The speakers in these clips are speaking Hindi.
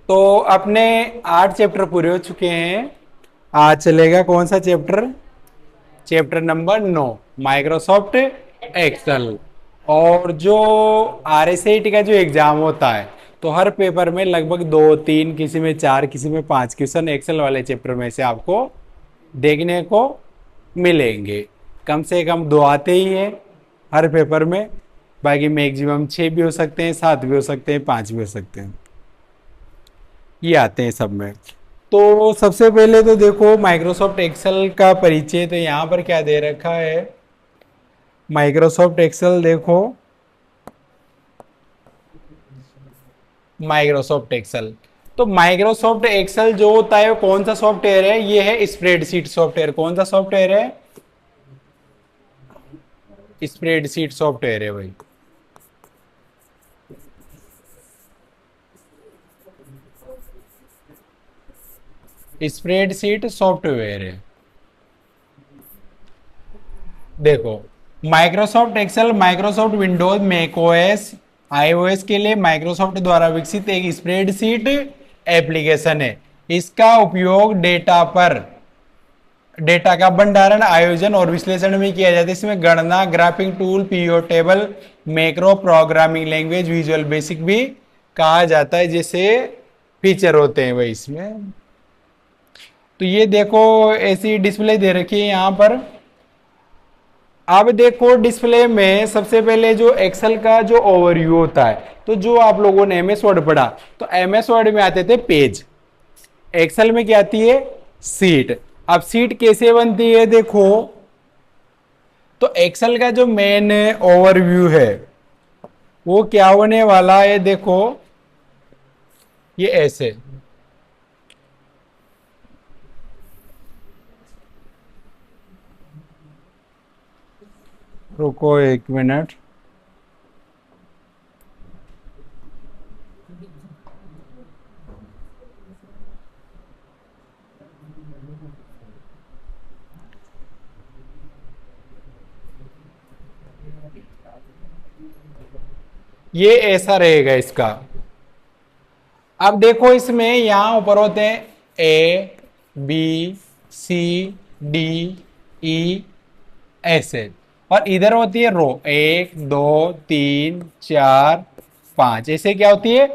तो अपने 8 चैप्टर पूरे हो चुके हैं। आज चलेगा कौन सा chapter? Chapter number 9, Microsoft Excel. और जो RSAT का जो एग्जाम होता है, तो हर पेपर में लगभग 2 3, किसी में 4, किसी में 5 क्वेश्चन एक्सेल वाले चैप्टर में से आपको देखने को मिलेंगे। कम से कम 2 आते ही हैं हर पेपर में। बाकी मैक्सिमम 6 भी हो सकते हैं, 7 भी हो सकते हैं, 5 भी हो सकते हैं, ये आते हैं सब में। तो सबसे पहले तो देखो माइक्रोसॉफ्ट एक्सेल का परिचय। तो यहाँ पर क्या दे रखा है, माइक्रोसॉफ्ट एक्सेल देखो। माइक्रोसॉफ्ट एक्सेल, तो माइक्रोसॉफ्ट एक्सेल जो होता है वो कौन सा सॉफ्टवेयर है? ये है स्प्रेडशीट सॉफ्टवेयर। कौन सा सॉफ्टवेयर है? स्प्रेडशीट सॉफ्टवेयर है भाई। स्प्रेडशीट सॉफ्टवेयर है। देखो, Microsoft Excel Microsoft Windows, macOS, iOS के लिए माइक्रोसॉफ्ट द्वारा विकसित एक स्प्रेडशीट एप्लीकेशन है। इसका उपयोग डेटा का भंडारण, आयोजन और विश्लेषण में किया जाता है। इसमें गणना, graphic tool, PO table, macro, programming language, visual basic भी कहा जाता है, जैसे फीचर होते हैं वही इसमें। तो ये देखो ऐसी डिस्प्ले दे रखी है यहां पर। अब देखो डिस्प्ले में सबसे पहले जो एक्सेल का जो ओवरव्यू होता है, तो जो आप लोगों ने एमएस वर्ड पढ़ा, तो एमएस वर्ड में आते थे पेज, एक्सेल में क्या आती है? सीट। अब सीट कैसे बनती है देखो, तो एक्सेल का जो मेन ओवरव्यू है वो क्या होने वाला है देखो, ये ऐसे। रुको 1 मिनट। ये ऐसा रहेगा इसका। अब देखो इसमें यहां ऊपर होते हैं A B C D E ऐसे, और इधर होती है रो, 1 2 3 4 5, ऐसे क्या होती है?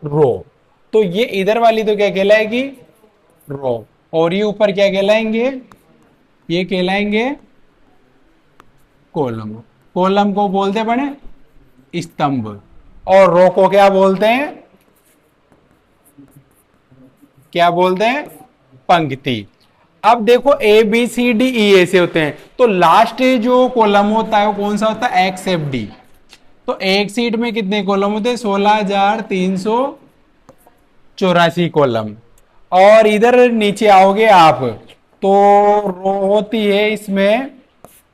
रो। तो ये इधर वाली तो क्या कहलाएगी? रो। और ये ऊपर क्या कहलाएंगे? ये कहलाएंगे कॉलम। कॉलम को बोलते बने स्तंभ, और रो को क्या बोलते हैं? क्या बोलते हैं? पंक्ति। अब देखो ABCDE ऐसे होते हैं, तो लास्ट जो कॉलम होता है वो कौन सा होता है? XFD। तो एक सीट में कितने कॉलम होते हैं? 16,384 कॉलम। और इधर नीचे आओगे आप, तो रो होती है इसमें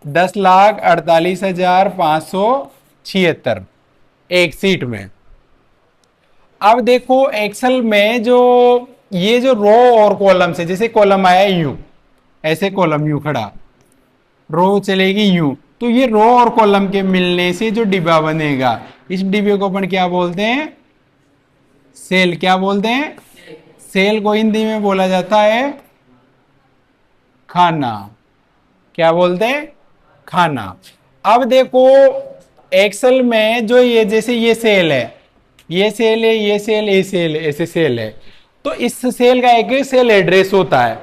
10,48,576 एक सीट में। अब देखो एक्सेल में जो ये जो रो और कॉलम से, जैसे कॉलम आया यू, ऐसे कॉलम यू खड़ा, रो चलेगी यू, तो ये रो और कॉलम के मिलने से जो डिब्बा बनेगा, इस डिब्बे को अपन क्या बोलते हैं? सेल। क्या बोलते हैं? सेल को हिंदी में बोला जाता है खाना। क्या बोलते हैं? खाना। अब देखो एक्सेल में जो ये, जैसे ये सेल है, ये सेल है, ये सेल, ये सेल, ऐसे सेल है, तो इस सेल का एक सेल एड्रेस होता है।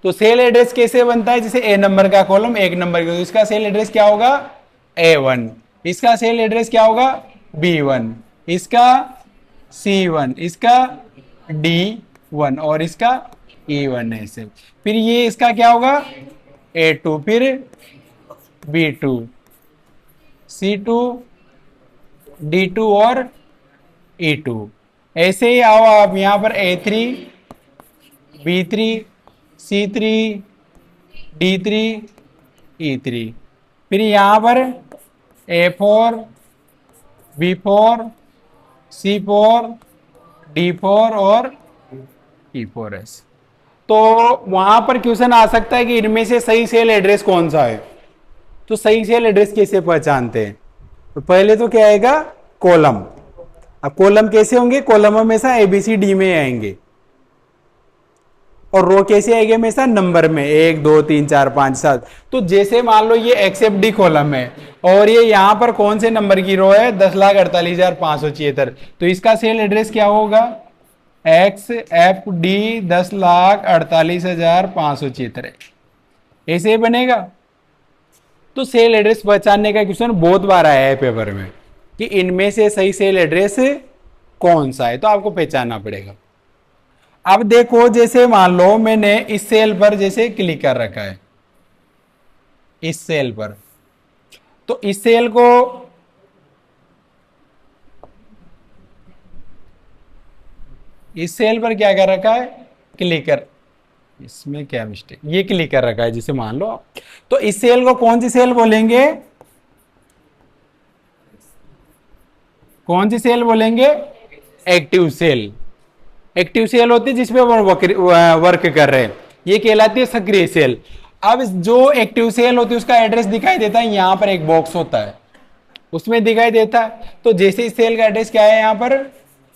तो सेल एड्रेस कैसे बनता है? जैसे A नंबर का कॉलम, 1 नंबर का, तो इसका सेल एड्रेस क्या होगा? A1। इसका सेल एड्रेस क्या होगा? B1। इसका C1, इसका D1, और इसका E1 ऐसे। फिर ये इसका क्या होगा? A2, फिर B2, C2, D2 और E2। ऐसे ही आओ आप यहां पर A3, B3, C3, D3, E3। फिर यहां पर A4, B4, C4, D4 और E4 ऐसे। तो वहां पर क्वेश्चन आ सकता है कि इनमें से सही सेल एड्रेस कौन सा है। तो सही सेल एड्रेस कैसे पहचानते हैं? तो पहले तो क्या आएगा? कॉलम। अब कॉलम कैसे होंगे, कॉलम हमेशा ABCD में आएंगे और रो कैसे आएगी हमेशा नंबर में, 1 2 3 4 5 7। तो जैसे मान लो ये XFD कॉलम है और ये यहां पर कौन से नंबर की रो है, 10,48,576, तो इसका सेल एड्रेस क्या होगा, XFD 10,48,576, ऐसे ही बनेगा। तो सेल एड्रेस पहचानने का क्वेश्चन बहुत बार आया है पेपर में कि इनमें से सही सेल एड्रेस कौन सा है, तो आपको पहचानना पड़ेगा। अब देखो जैसे मान लो मैंने इस सेल पर जैसे क्लिक कर रखा है, इस सेल पर, तो इस सेल को इस सेल पर क्या कर रखा है, क्लिक कर, इसमें क्या मिस्टेक, ये क्लिक कर रखा है जैसे मान लो। तो इस सेल को कौन सी सेल बोलेंगे, कौन सी सेल बोलेंगे, एक्टिव सेल। एक्टिव सेल होती है जिसमें वर्क कर रहे हैं, ये कहलाती है सक्रिय सेल। अब जो एक्टिव सेल होती है उसका एड्रेस दिखाई देता है, यहां पर एक बॉक्स होता है उसमें दिखाई देता है। तो जैसे इस सेल का एड्रेस क्या है यहां पर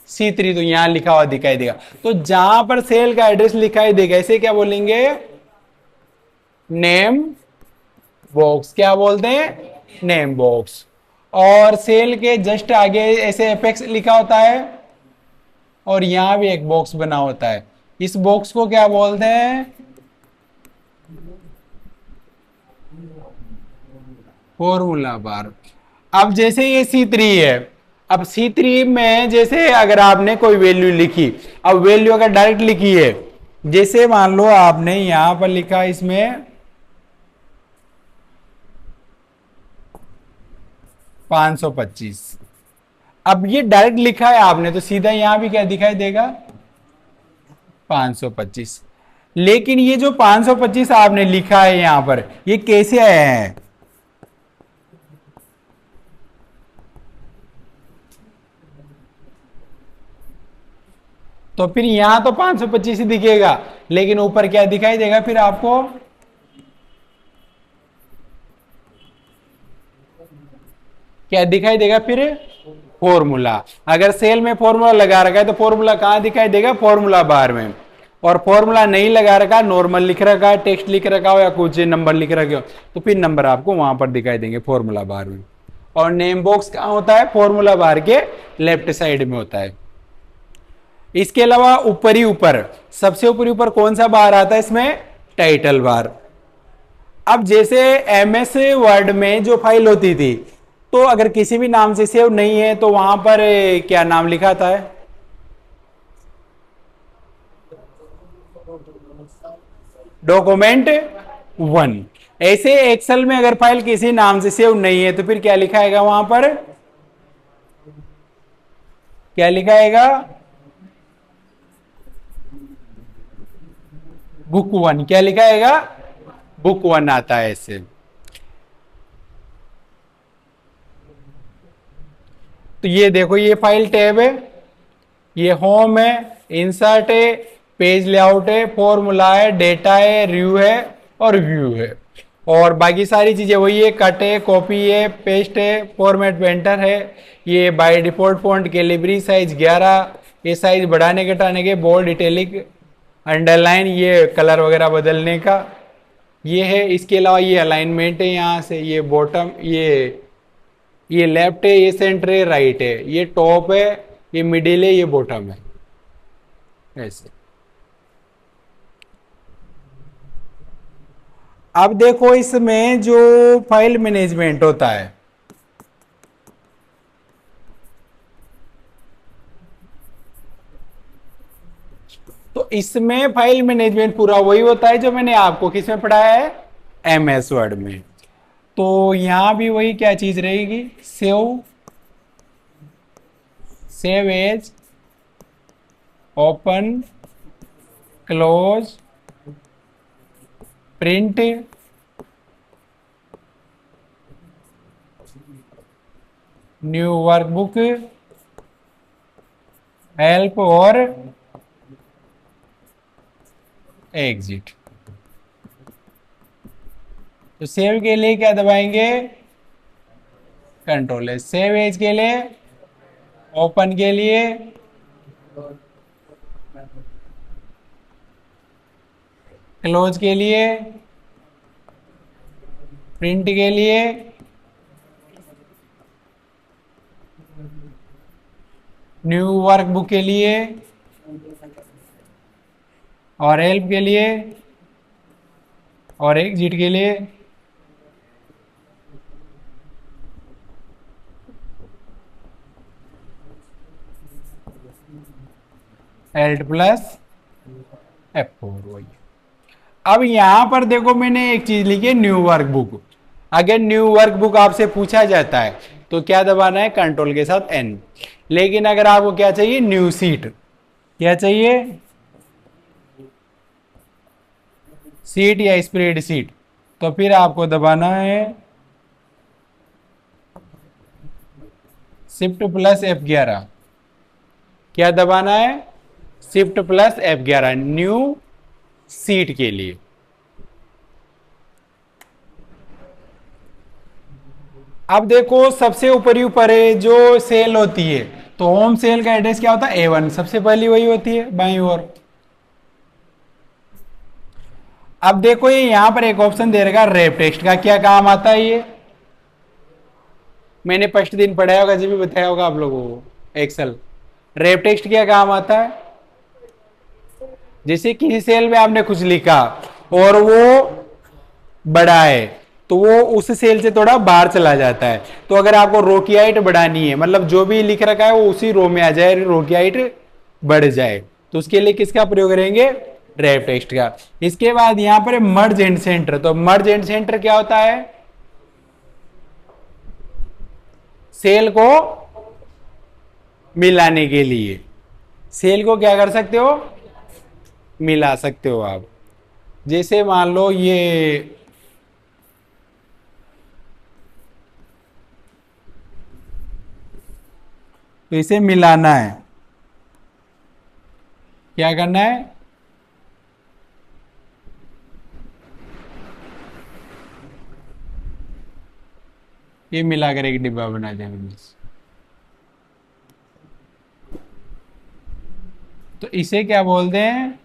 C3, तो यहां लिखा हुआ दिखाई देगा। तो जहां पर सेल का एड्रेस दिखाई देगा इसे क्या बोलेंगे, नेम बॉक्स। क्या बोलते हैं, नेम बॉक्स। और सेल के जस्ट आगे ऐसे एपेक्स लिखा होता है और यहां भी एक बॉक्स बना होता है, इस बॉक्स को क्या बोलते हैं, फॉर्मूला बार। अब जैसे ये C3 है, अब C3 में जैसे अगर आपने कोई वैल्यू लिखी, अब वैल्यू अगर डायरेक्ट लिखी है, जैसे मान लो आपने यहां पर लिखा इसमें 525, अब ये डायरेक्ट लिखा है आपने तो सीधा यहां भी क्या दिखाई देगा, 525। लेकिन ये जो 525 आपने लिखा है यहां पर, ये कैसे आया है, तो फिर यहां तो 525 ही दिखेगा, लेकिन ऊपर क्या दिखाई देगा फिर आपको, क्या दिखाई देगा फिर, फॉर्मूला। अगर सेल में फॉर्मूला लगा रखा है तो फॉर्मूला कहां दिखाई देगा, फॉर्मूला बार में। और फॉर्मूला नहीं लगा रखा, नॉर्मल लिख रखा है, टेक्स्ट लिख रखा हो या कुछ नंबर लिख रखे हो, तो फिर नंबर आपको वहां पर दिखाई देंगे फॉर्मूला बार में। और नेम बॉक्स कहां होता है, फॉर्मूला बार के लेफ्ट साइड में होता है। इसके अलावा ऊपर ही ऊपर, सबसे ऊपर ऊपर कौन सा बार आता है इसमें, टाइटल बार। अब जैसे MS वर्ड में जो फाइल होती थी, तो अगर किसी भी नाम से सेव नहीं है तो वहां पर क्या नाम लिखा था है, document1। ऐसे एक्सेल में अगर फाइल किसी नाम से सेव नहीं है तो फिर क्या लिखा आएगा वहां पर, क्या लिखा आएगा, book1। क्या लिखा आएगा, book1 आता है ऐसे। तो ये देखो ये फाइल टैब है, ये होम है, इंसर्ट है, पेज लेआउट है, फॉर्मूला है, डेटा है, रिव्यू है और व्यू है। और बाकी सारी चीजें वही है, कट है, कॉपी है, पेस्ट है, फॉर्मेट पेंटर है। ये by default font Calibri size 11, ये साइज बढ़ाने घटाने के, बोल्ड, इटैलिक, अंडरलाइन, ये कलर वगैरह बदलने का ये है। इसके अलावा ये अलाइनमेंट है, यहाँ से ये बॉटम, ये लेफ्ट है, ये सेंटर है, राइट है, ये टॉप है, ये मिडिल है, ये बॉटम है, ऐसे। अब देखो इसमें जो फाइल मैनेजमेंट होता है, तो इसमें फाइल मैनेजमेंट पूरा वही होता है जो मैंने आपको किसमें पढ़ाया है, MS वर्ड में। तो यहां भी वही क्या चीज रहेगी, save as, open, close, print, new workbook, help और एग्जिट। तो सेव के लिए क्या दबाएंगे, कंट्रोल एज। सेव एज के लिए ओपन के लिए, क्लोज के लिए, प्रिंट के लिए, न्यू वर्कबुक के लिए, और हेल्प के लिए, और एग्जिट के लिए। एल्ट प्लस F4 वही। अब यहां पर देखो मैंने एक चीज लिखी है, न्यू वर्कबुक। अगर न्यू वर्कबुक आपसे पूछा जाता है तो क्या दबाना है, कंट्रोल के साथ N। लेकिन अगर आपको क्या चाहिए, न्यू सीट, क्या चाहिए, सीट या स्प्रेड सीट, तो फिर आपको दबाना है शिफ्ट प्लस F11। क्या दबाना है, shift plus F11 new seat के लिए। अब देखो सबसे ऊपर है जो सेल होती है, तो होम सेल का एड्रेस क्या होता है, A1, सबसे पहली वही होती है बाईं ओर। अब देखो ये यहां पर एक ऑप्शन दे रखा रेप टेक्स्ट का, क्या काम आता है ये, मैंने फर्स्ट दिन पढ़ाया होगा, जब भी बताया होगा आप लोगों को एक्सेल। रेप टेक्स्ट क्या काम आता है, जैसे किसी सेल में आपने कुछ लिखा और वो बड़ा है, तो वो उस सेल से थोड़ा बाहर चला जाता है। तो अगर आपको रो की हाइट बढ़ानी है, मतलब जो भी लिख रखा है वो उसी रो में आ जाए, रो की हाइट बढ़ जाए, तो उसके लिए किसका प्रयोग करेंगे, रेप टेक्स्ट का। इसके बाद यहां पर मर्ज एंड सेंटर, तो मर्ज एंड सेंटर क्या होता है, सेल को मिलाने के लिए, सेल को क्या कर सकते हो, मिला सकते हो आप। जैसे मान लो ये तो इसे मिलाना है, क्या करना है, ये मिलाकर एक डिब्बा बना देंगे। तो इसे क्या बोलते हैं,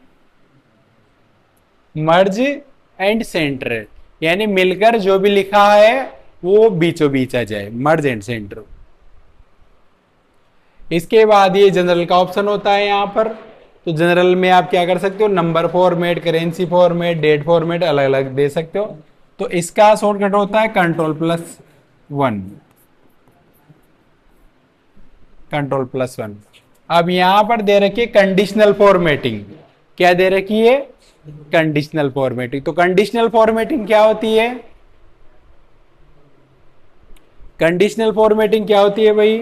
मर्ज एंड सेंटर, यानी मिलकर जो भी लिखा है वो बीचों बीच आ जाए, मर्ज एंड सेंटर। इसके बाद ये जनरल का ऑप्शन होता है यहां पर, तो जनरल में आप क्या कर सकते हो, number format, currency format, date format अलग अलग दे सकते हो। तो इसका शॉर्टकट होता है कंट्रोल+1, कंट्रोल+1। अब यहां पर दे रखी है कंडीशनल फॉर्मेटिंग, क्या दे रखी है, कंडीशनल फॉर्मेटिंग। तो कंडीशनल फॉर्मेटिंग क्या होती है, कंडीशनल फॉर्मेटिंग क्या होती है भाई,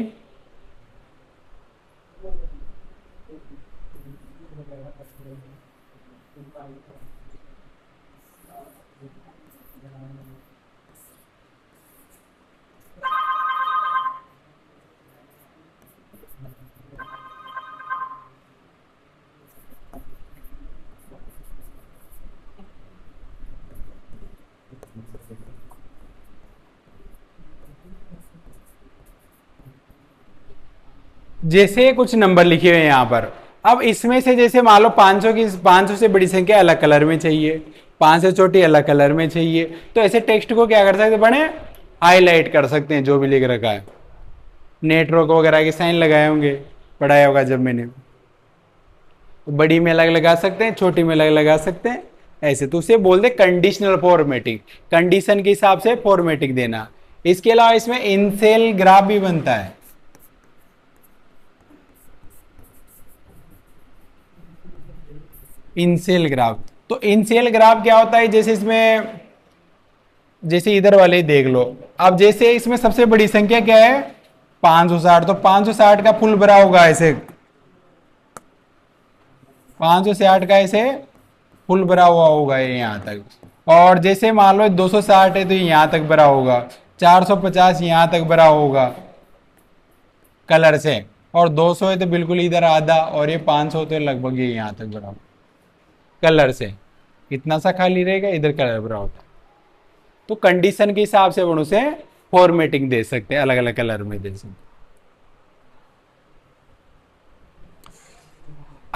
जैसे कुछ नंबर लिखे हुए हैं यहां पर। अब इसमें से जैसे मान लो 500 की, 500 से बड़ी संख्या अलग कलर में चाहिए, 5 से छोटी अलग कलर में चाहिए, तो ऐसे टेक्स्ट को क्या कर सकते हैं, बड़े हाईलाइट कर सकते हैं जो भी लिख रखा है। नेटवर्क वगैरह के साइन लगाए होंगे, पढ़ाया होगा जब मैंने, तो बड़ी में अलग लगा सकते हैं, छोटी में अलग लगा सकते हैं, ऐसे। तो उसे बोलते कंडीशनल फॉर्मेटिंग, कंडीशन के हिसाब से फॉर्मेटिंग देना। इसके अलावा इसमें इनसेल ग्राफ भी बनता है, इनसेल ग्राफ। तो इनसेल ग्राफ क्या होता है, जैसे इसमें, जैसे इधर वाले देख लो, अब जैसे इसमें सबसे बड़ी संख्या क्या है, 560, तो 560 का फुल भरा होगा ऐसे, 560 का ऐसे फुल भरा हुआ होगा ये यहां तक। और जैसे मान लो 260 है तो यहां तक भरा होगा, 450 यहां तक भरा होगा कलर से, और 200 है तो बिल्कुल इधर आधा, और ये 500 तो लगभग ये यहां तक भरा होगा कलर से, इतना सा खाली रहेगा, इधर कलर भरा होता है। तो कंडीशन के हिसाब से अपन उसे फॉर्मेटिंग दे सकते हैं, अलग अलग कलर में दे सकते हैं।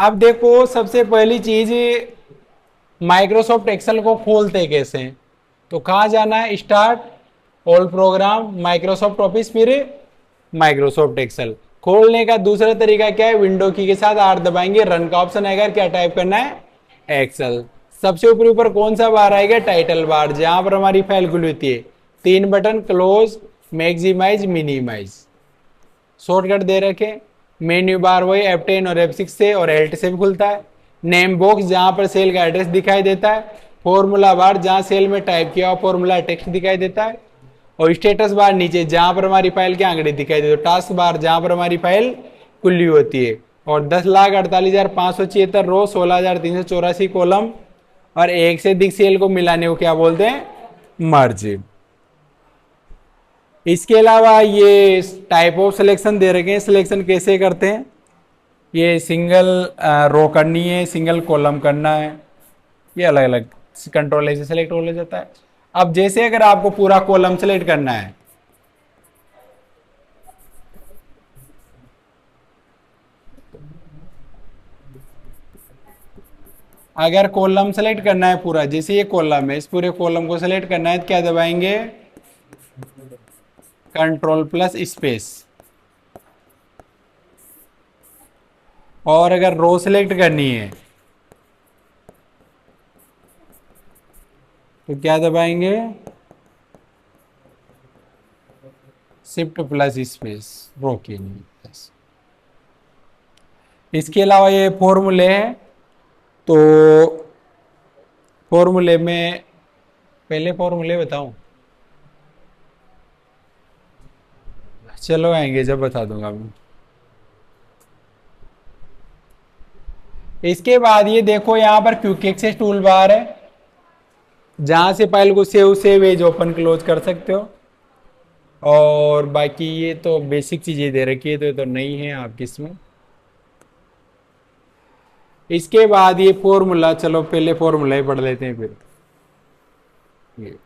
अब देखो सबसे पहली चीज, माइक्रोसॉफ्ट एक्सेल को खोलते कैसे हैं? तो कहाँ जाना है? Start, all programme, Microsoft office, फिर माइक्रोसॉफ्ट एक्सेल। खोलने का दूसरा तरीका क्या है? विंडो की के साथ आर दबाएंगे, रन का ऑप्शन आएगा, क्या टाइप करना है? एक्सेल। सबसे ऊपर ऊपर कौन सा बार आएगा? टाइटल बार, जहां पर हमारी फाइल खुली होती है। तीन button, close, maximise, minimise, shortcut दे रखे। मेन्यू बार वही F10 और F6 से और Alt से भी खुलता है। नेम बॉक्स, जहां पर सेल का एड्रेस दिखाई देता है। फॉर्मूला बार, जहां सेल में टाइप किया हुआ फॉर्मूला टेक्स्ट दिखाई देता है। और स्टेटस बार नीचे, जहां पर हमारी फाइल की आंकड़े दिखाई देती है। टास्क बार, जहां पर हमारी फाइल खुली होती है। और 10,48,576 रो, 16,384 कॉलम और एक से अधिक सेल को मिलाने को क्या बोलते हैं? मर्ज। इसके अलावा ये टाइप ऑफ सिलेक्शन दे रखे हैं, सिलेक्शन कैसे करते हैं? ये सिंगल रो करनी है, सिंगल कॉलम करना है, ये अलग अलग कंट्रोल ऐसे सेलेक्ट हो जाता है। अब जैसे अगर आपको पूरा कॉलम सेलेक्ट करना है, अगर कॉलम सेलेक्ट करना है पूरा, जैसे ये कॉलम है, इस पूरे कॉलम को सेलेक्ट करना है तो क्या दबाएंगे? Control plus space. और अगर रो सेलेक्ट करनी है तो क्या दबाएंगे? शिफ्ट प्लस स्पेस, रो के लिए। इसके अलावा ये फॉर्मूले हैं, तो फॉर्मूले में पहले फॉर्मूले बताऊं? चलो आएंगे जब बता दूंगा मैं। इसके बाद ये देखो यहां पर क्विक एक्सेस टूल बार है, जहां से फाइल को सेव एज ओपन क्लोज कर सकते हो। और बाकी ये तो बेसिक चीजें दे रखी है, तो ये तो नहीं है आपकी इसमें। इसके बाद ये फॉर्मूला, चलो पहले फॉर्मूला ही पढ़ लेते हैं फिर। ये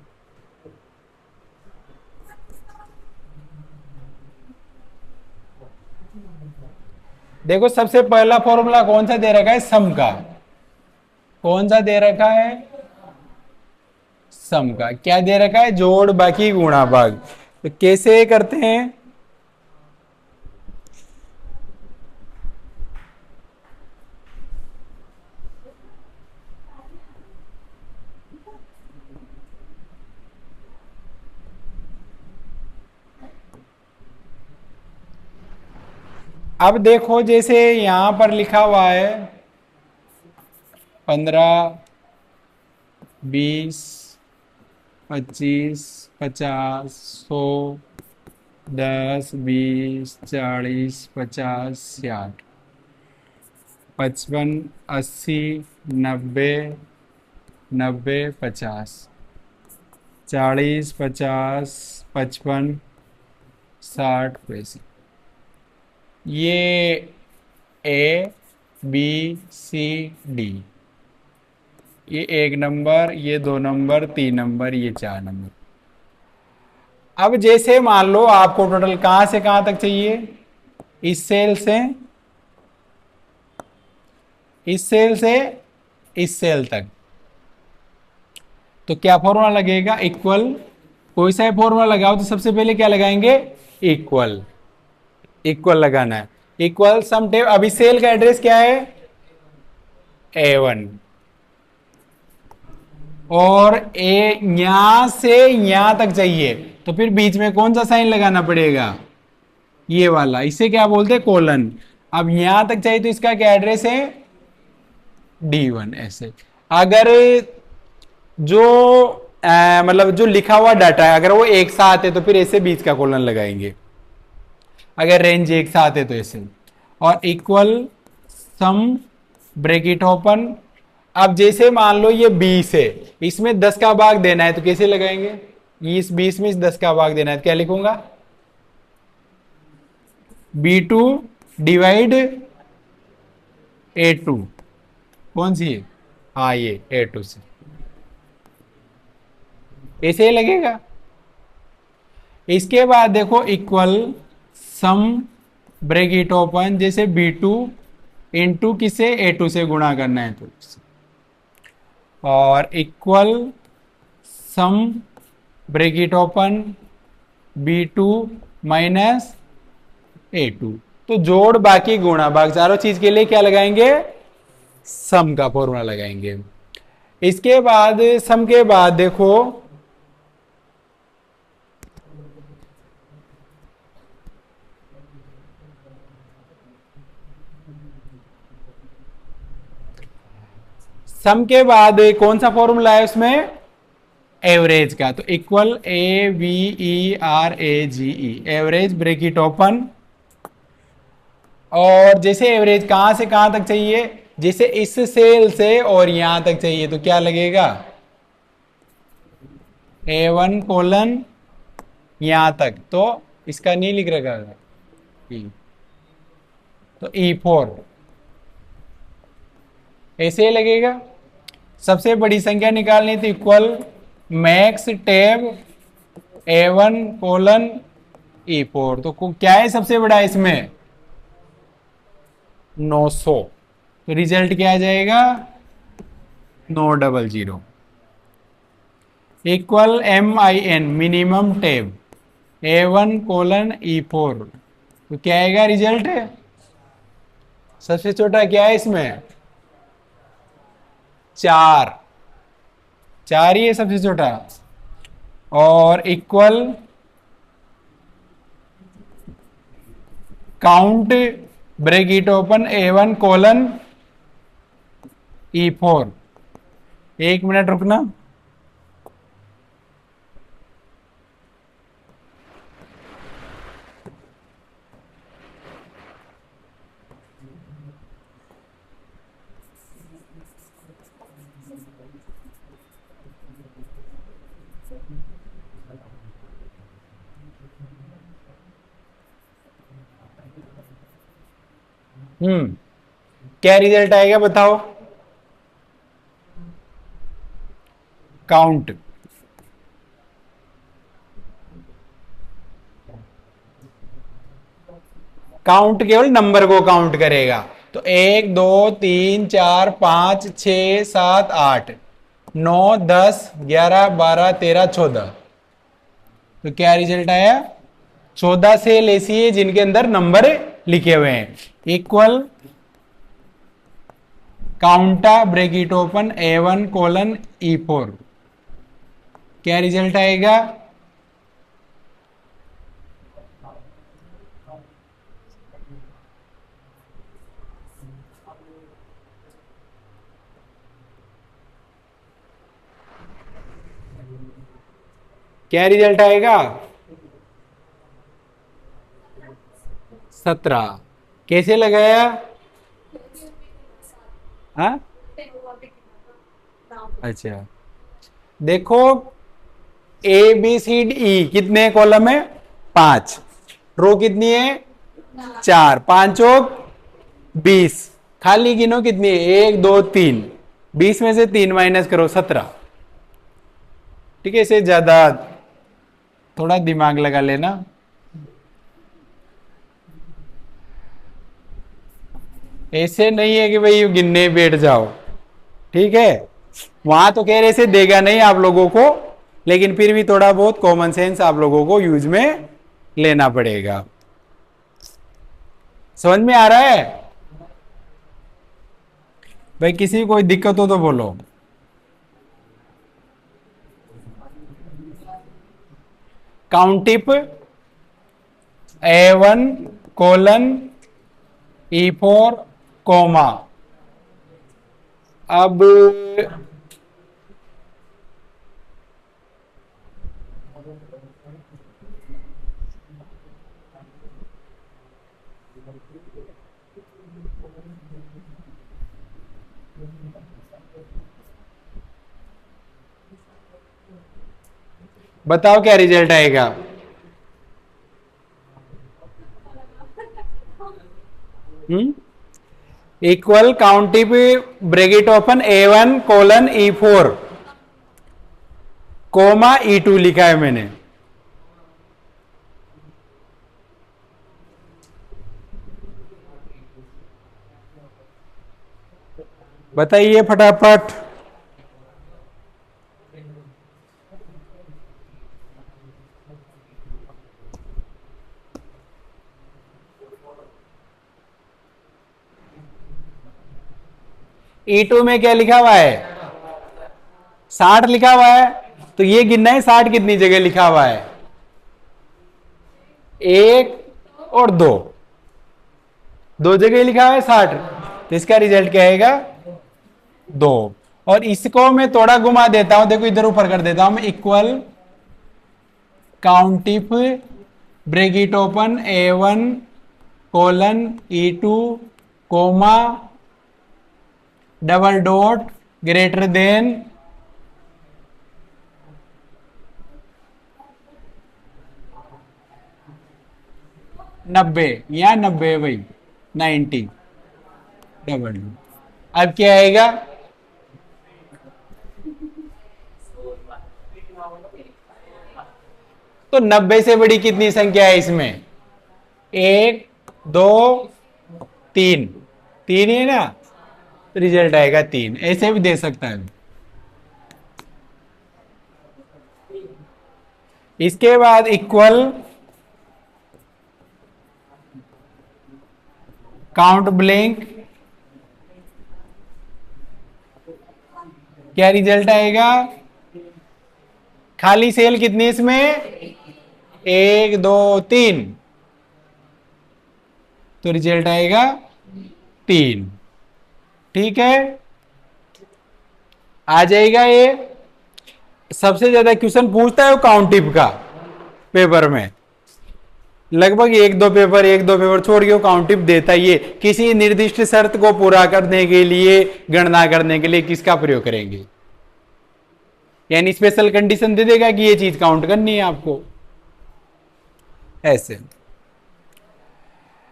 देखो सबसे पहला फॉर्मूला कौन सा दे रखा है? सम का। कौन सा दे रखा है? सम का। क्या दे रखा है? जोड़ बाकी गुणा भाग। तो कैसे करते हैं? अब देखो जैसे यहां पर लिखा हुआ है 15, 20, 25, 50, 100, 10, 20, 40, 50, 60, 55, 80, 90, 90, 50, 40, 50, 55, 60 पैसे। ये A B C D, ये 1 नंबर, ये 2 नंबर, 3 नंबर, ये 4 नंबर। अब जैसे मान लो आपको टोटल कहां से कहां तक चाहिए? इस सेल से इस सेल से इस सेल तक, तो क्या फॉर्मूला लगेगा? इक्वल। कोई सा फॉर्मूला लगाओ तो सबसे पहले क्या लगाएंगे? इक्वल। इक्वल लगाना है। इक्वल सम टेब। अभी सेल का एड्रेस क्या है? A1। और ए यहां से यहां तक चाहिए, तो फिर बीच में कौन सा साइन लगाना पड़ेगा? ये वाला। इसे क्या बोलते हैं? कोलन। अब यहां तक चाहिए तो इसका क्या एड्रेस है? D1। ऐसे अगर जो मतलब जो लिखा हुआ डाटा है अगर वो एक साथ है तो फिर ऐसे बीच का कोलन लगाएंगे, अगर रेंज एक साथ है तो ऐसे। और इक्वल सम ब्रैकेट ओपन। अब जैसे मान लो ये 20 है, इसमें 10 का भाग देना है तो कैसे लगाएंगे? इस 20 में इस 10 का भाग देना है तो क्या लिखूंगा? B2 divide A2। कौन सी है? हाँ ये A2 से। ऐसे ही लगेगा। इसके बाद देखो इक्वल सम ब्रैकेट ओपन, जैसे B2 इनटू किसे, A2 से गुणा करना है तो, और इक्वल सम bracket open B2 minus A2। तो जोड़ बाकी गुणा भाग, चारों चीज के लिए क्या लगाएंगे, सम का फॉर्मूला लगाएंगे। इसके बाद सम के बाद देखो, सम के बाद कौन सा फॉर्मूला है उसमें, एवरेज का। तो equal AVERAGE, average bracket open, और जैसे एवरेज कहां से कहां तक चाहिए, जैसे इस सेल से और यहां तक चाहिए तो क्या लगेगा, A1 कोलन यहां तक, तो इसका नहीं लिख रखा है E, तो E4 ऐसे लगेगा। सबसे बड़ी संख्या निकालनी थी, equal max tab A1 colon E4, तो क्या है सबसे बड़ा इसमें, 900। तो रिजल्ट क्या आ जाएगा, 900 equal MIN minimum tab A1 colon E4, तो क्या आएगा रिजल्ट, सबसे छोटा क्या है इसमें, 4 ही है सबसे छोटा, और equal count bracket open A1 colon E4। 1 minute रुकना। क्या रिजल्ट आएगा बताओ, काउंट, काउंट केवल नंबर को काउंट करेगा। तो 1 2 3 4 5 6 7 8 9 10 11 12 13 14, तो क्या रिजल्ट आया, 14 सेल ऐसी है जिनके अंदर नंबर लिखे हुए हैं। Equal COUNTA bracket open A1 colon E4, क्या रिजल्ट आएगा, क्या रिजल्ट आएगा, 17। कैसे लगाया, हाँ अच्छा, देखो ABCDE कितने कॉलम है, 5, रो कितनी है, 4, 5 और 20, खाली गिनो कितनी है, 1 2 3, 20 में से 3 माइनस करो, 17। ठीक है, इसे ज्यादा थोड़ा दिमाग लगा लेना। ऐसे नहीं है कि भाई गिनने बैठ जाओ, ठीक है, वहां तो कह रहे से देगा नहीं आप लोगों को, लेकिन फिर भी थोड़ा बहुत कॉमन सेंस आप लोगों को यूज में लेना पड़ेगा। समझ में आ रहा है भाई, किसी को कोई दिक्कत हो तो बोलो। काउंटिप A1 कोलन E4 कोमा, अब बताओ क्या रिजल्ट आएगा, equal COUNTIF bracket open A1 colon E4 comma E2 लिखा है मैंने। बताइए फटाफट। E2 में क्या लिखा हुआ है? 60 लिखा हुआ है। तो ये गिनना है 60 कितनी जगह लिखा हुआ है? एक और दो, दो जगह लिखा हुआ है 60। तो इसका रिजल्ट क्या आएगा? 2। और इसको मैं थोड़ा घुमा देता हूं, देखो इधर ऊपर कर देता हूं मैं। Equal count if bracket open A1 colon E2 comma double dot greater than 90 या 90 भाई 90 डबल डॉट। अब क्या आएगा? तो 90 से बड़ी कितनी संख्या है इसमें? 1 2 3, 3 है ना, तो रिजल्ट आएगा 3। ऐसे भी दे सकता है। इसके बाद इक्वल काउंट ब्लैंक, क्या रिजल्ट आएगा? खाली सेल कितनी इसमें? 1 2 3, तो रिजल्ट आएगा 3। ठीक है, आ जाएगा। ये सबसे ज्यादा क्वेश्चन पूछता है वो काउंट टिप का पेपर में। लगभग एक दो पेपर छोड़ के वो काउंट टिप देता ही है। किसी निर्दिष्ट शर्त को पूरा करने के लिए, गणना करने के लिए किसका प्रयोग करेंगे? यानी स्पेशल कंडीशन दे देगा कि ये चीज काउंट करनी है आपको, ऐसे।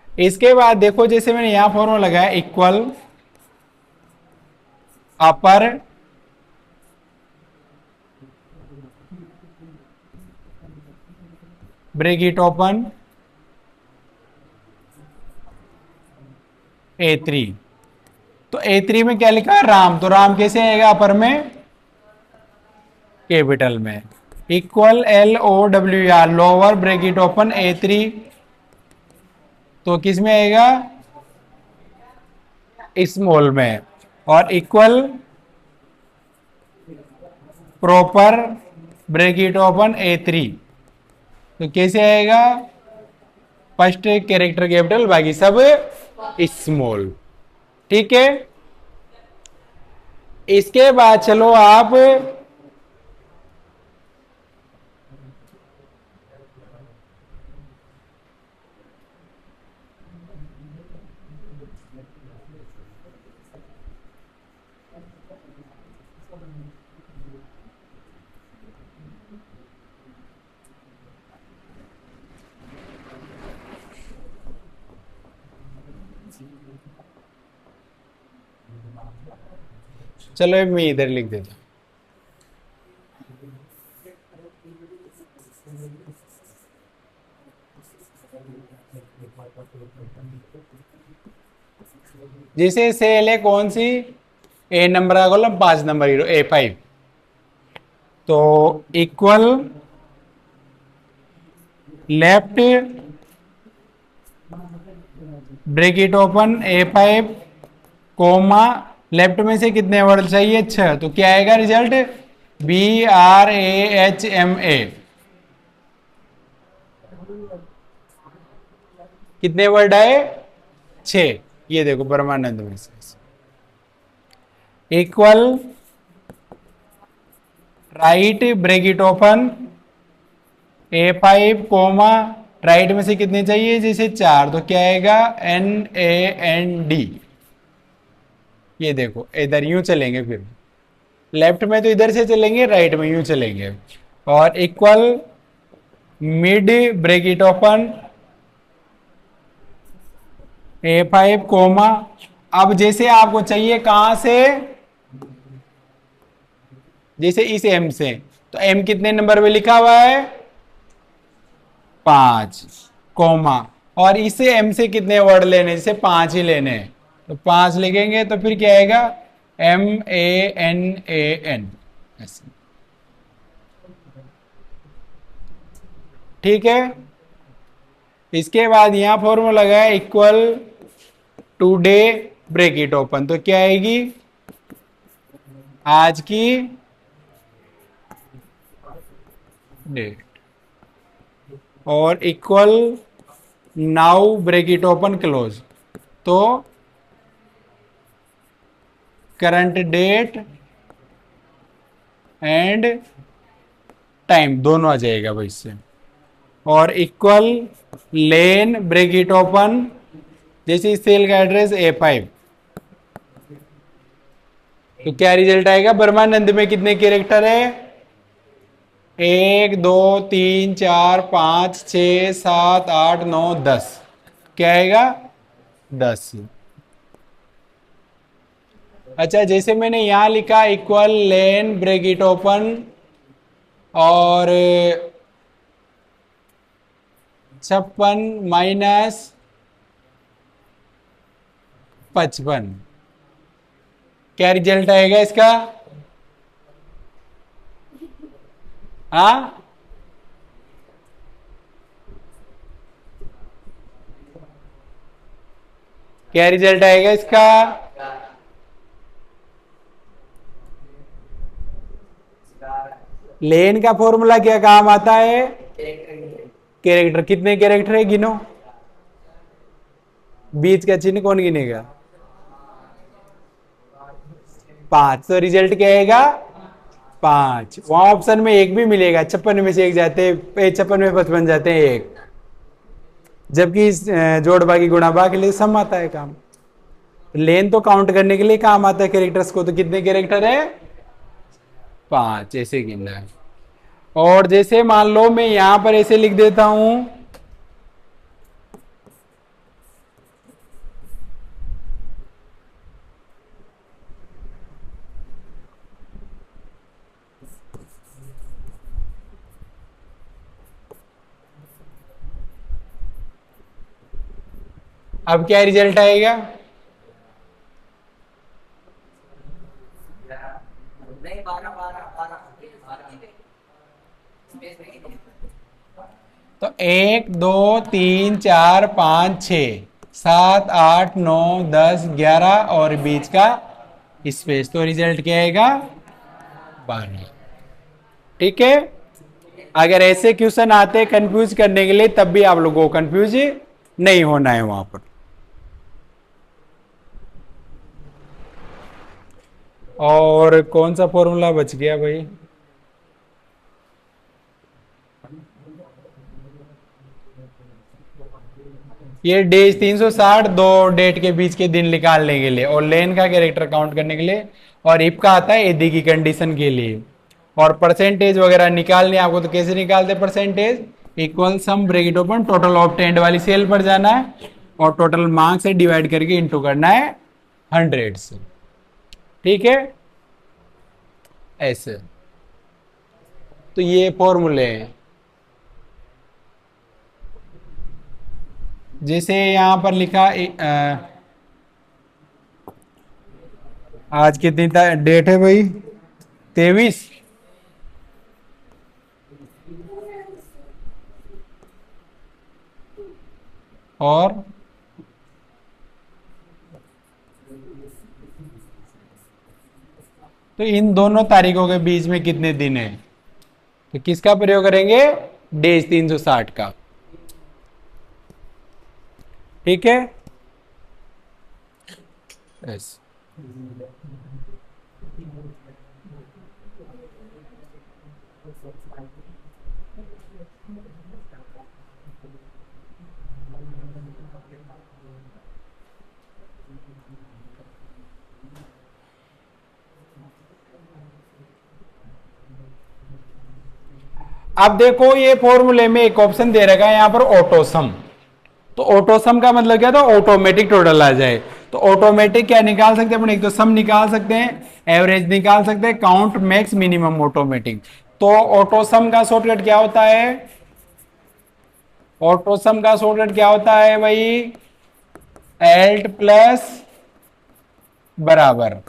इसके बाद देखो, जैसे मैंने यहां फॉर्मूला लगाया, इक्वल अपर ब्रेकिट ओपन A3। तो A3 में क्या लिखा है? राम। तो राम कैसे आएगा? अपर में कैपिटल में। Equal LOWR lower break it open A3, तो किस में आएगा? स्मॉल में। और equal proper break it open A3, तो कैसे आएगा? फर्स्ट कैरेक्टर कैपिटल, बाकी सब स्मॉल। ठीक है, इसके बाद चलो आप चलो मैं इधर लिख देता हूं। जैसे सेल है कौन सी? A नंबर का कॉलम, 5 नंबर हीरो A5। तो equal left bracket open A5 comma, left में से कितने वर्ड चाहिए? 6। तो क्या आएगा रिजल्ट? BRAHMA। कितने वर्ड आए? 6। ये देखो परमानंद में से। Equal right bracket open A5 comma, right में से कितने चाहिए? जैसे 4, तो क्या आएगा? NAND। ये देखो इधर यूं चलेंगे, फिर लेफ्ट में तो इधर से चलेंगे, राइट में यूं चलेंगे। और equal mid bracket open A5 comma. अब जैसे आपको चाहिए कहां से? जैसे इस M से, तो M कितने नंबर में लिखा हुआ है? 5 कोमा। और इसे M से कितने वर्ड लेने? जैसे 5 ही लेने, तो 5 लिखेंगे। तो फिर क्या आएगा? MANAN ऐसे। ठीक है, इसके बाद यहां फॉर्मूला लगा equal today bracket open, तो क्या आएगी आज की डेट और equal now bracket open close, तो करंट डेट एंड टाइम दोनों आ जाएगा भाई इससे। और इक्वल लेन ब्रेकेट ओपन, जैसे सेल का एड्रेस A5, तो क्या रिजल्ट आएगा, ब्रह्मानंद में कितने कैरेक्टर है, 1 2 3 4 5 6 7 8 9 10, क्या आएगा 10। अच्छा, जैसे मैंने यहां लिखा इक्वल लेन ब्रेकेट ओपन और 56 माइनस 55, क्या रिजल्ट आएगा इसका, हाँ क्या रिजल्ट आएगा इसका, लेन का फॉर्मूला क्या काम आता है, कैरेक्टर, कितने कैरेक्टर है गिनो, बीच का चिन्ह कौन गिनेगा, 5, तो रिजल्ट क्या आएगा 5। वहां ऑप्शन में एक भी मिलेगा, 56 में से एक जाते हैं, 56 में 55 जाते हैं एक, जबकि जोड़ भागी गुणा भाग के लिए सम आता है काम। लेन तो काउंट करने के लिए काम आता है कैरेक्टर्स को, तो कितने कैरेक्टर है 5, ऐसे गिनना है। और जैसे मान लो मैं यहां पर ऐसे लिख देता हूं, अब क्या रिजल्ट आएगा, तो 1 2 3 4 5 6 7 8 9 10 11 और बीच का स्पेस, तो रिजल्ट क्या आएगा 12। ठीक है, अगर ऐसे क्वेश्चन आते कंफ्यूज करने के लिए, तब भी आप लोगों को कंफ्यूज नहीं होना है वहां पर। और कौन सा फॉर्मूला बच गया भाई, ये डेज 360 दो डेट के बीच के दिन निकालने के लिए, और लेन का कैरेक्टर काउंट करने के लिए, और इफ का आता है यदि की कंडीशन के लिए। और परसेंटेज वगैरह निकालने आपको, तो कैसे निकालते परसेंटेज, इक्वल सम ब्रैकेट ओपन टोटल ऑब्टेंड वाली सेल पर जाना है और टोटल मार्क्स से डिवाइड करके इंटू करना है 100 से। ठीक है, ऐसे, तो ये फॉर्मूले हैं। जैसे यहां पर लिखा आज कितनी डेट है भाई, 23, और तो इन दोनों तारीखों के बीच में कितने दिन है, तो किसका प्रयोग करेंगे, डेज 360 का। ठीक है, यस। अब देखो ये फॉर्मूले में एक ऑप्शन दे रखा है यहां पर ऑटोसम, तो ऑटोसम का मतलब क्या था, ऑटोमेटिक टोटल आ जाए। तो ऑटोमेटिक क्या निकाल सकते हैं अपन, एक तो सम निकाल सकते हैं, एवरेज निकाल सकते हैं, काउंट मैक्स मिनिमम ऑटोमेटिक। तो ऑटोसम का शॉर्टकट क्या होता है, ऑटोसम का शॉर्टकट क्या होता है भाई, एल्ट प्लस बराबर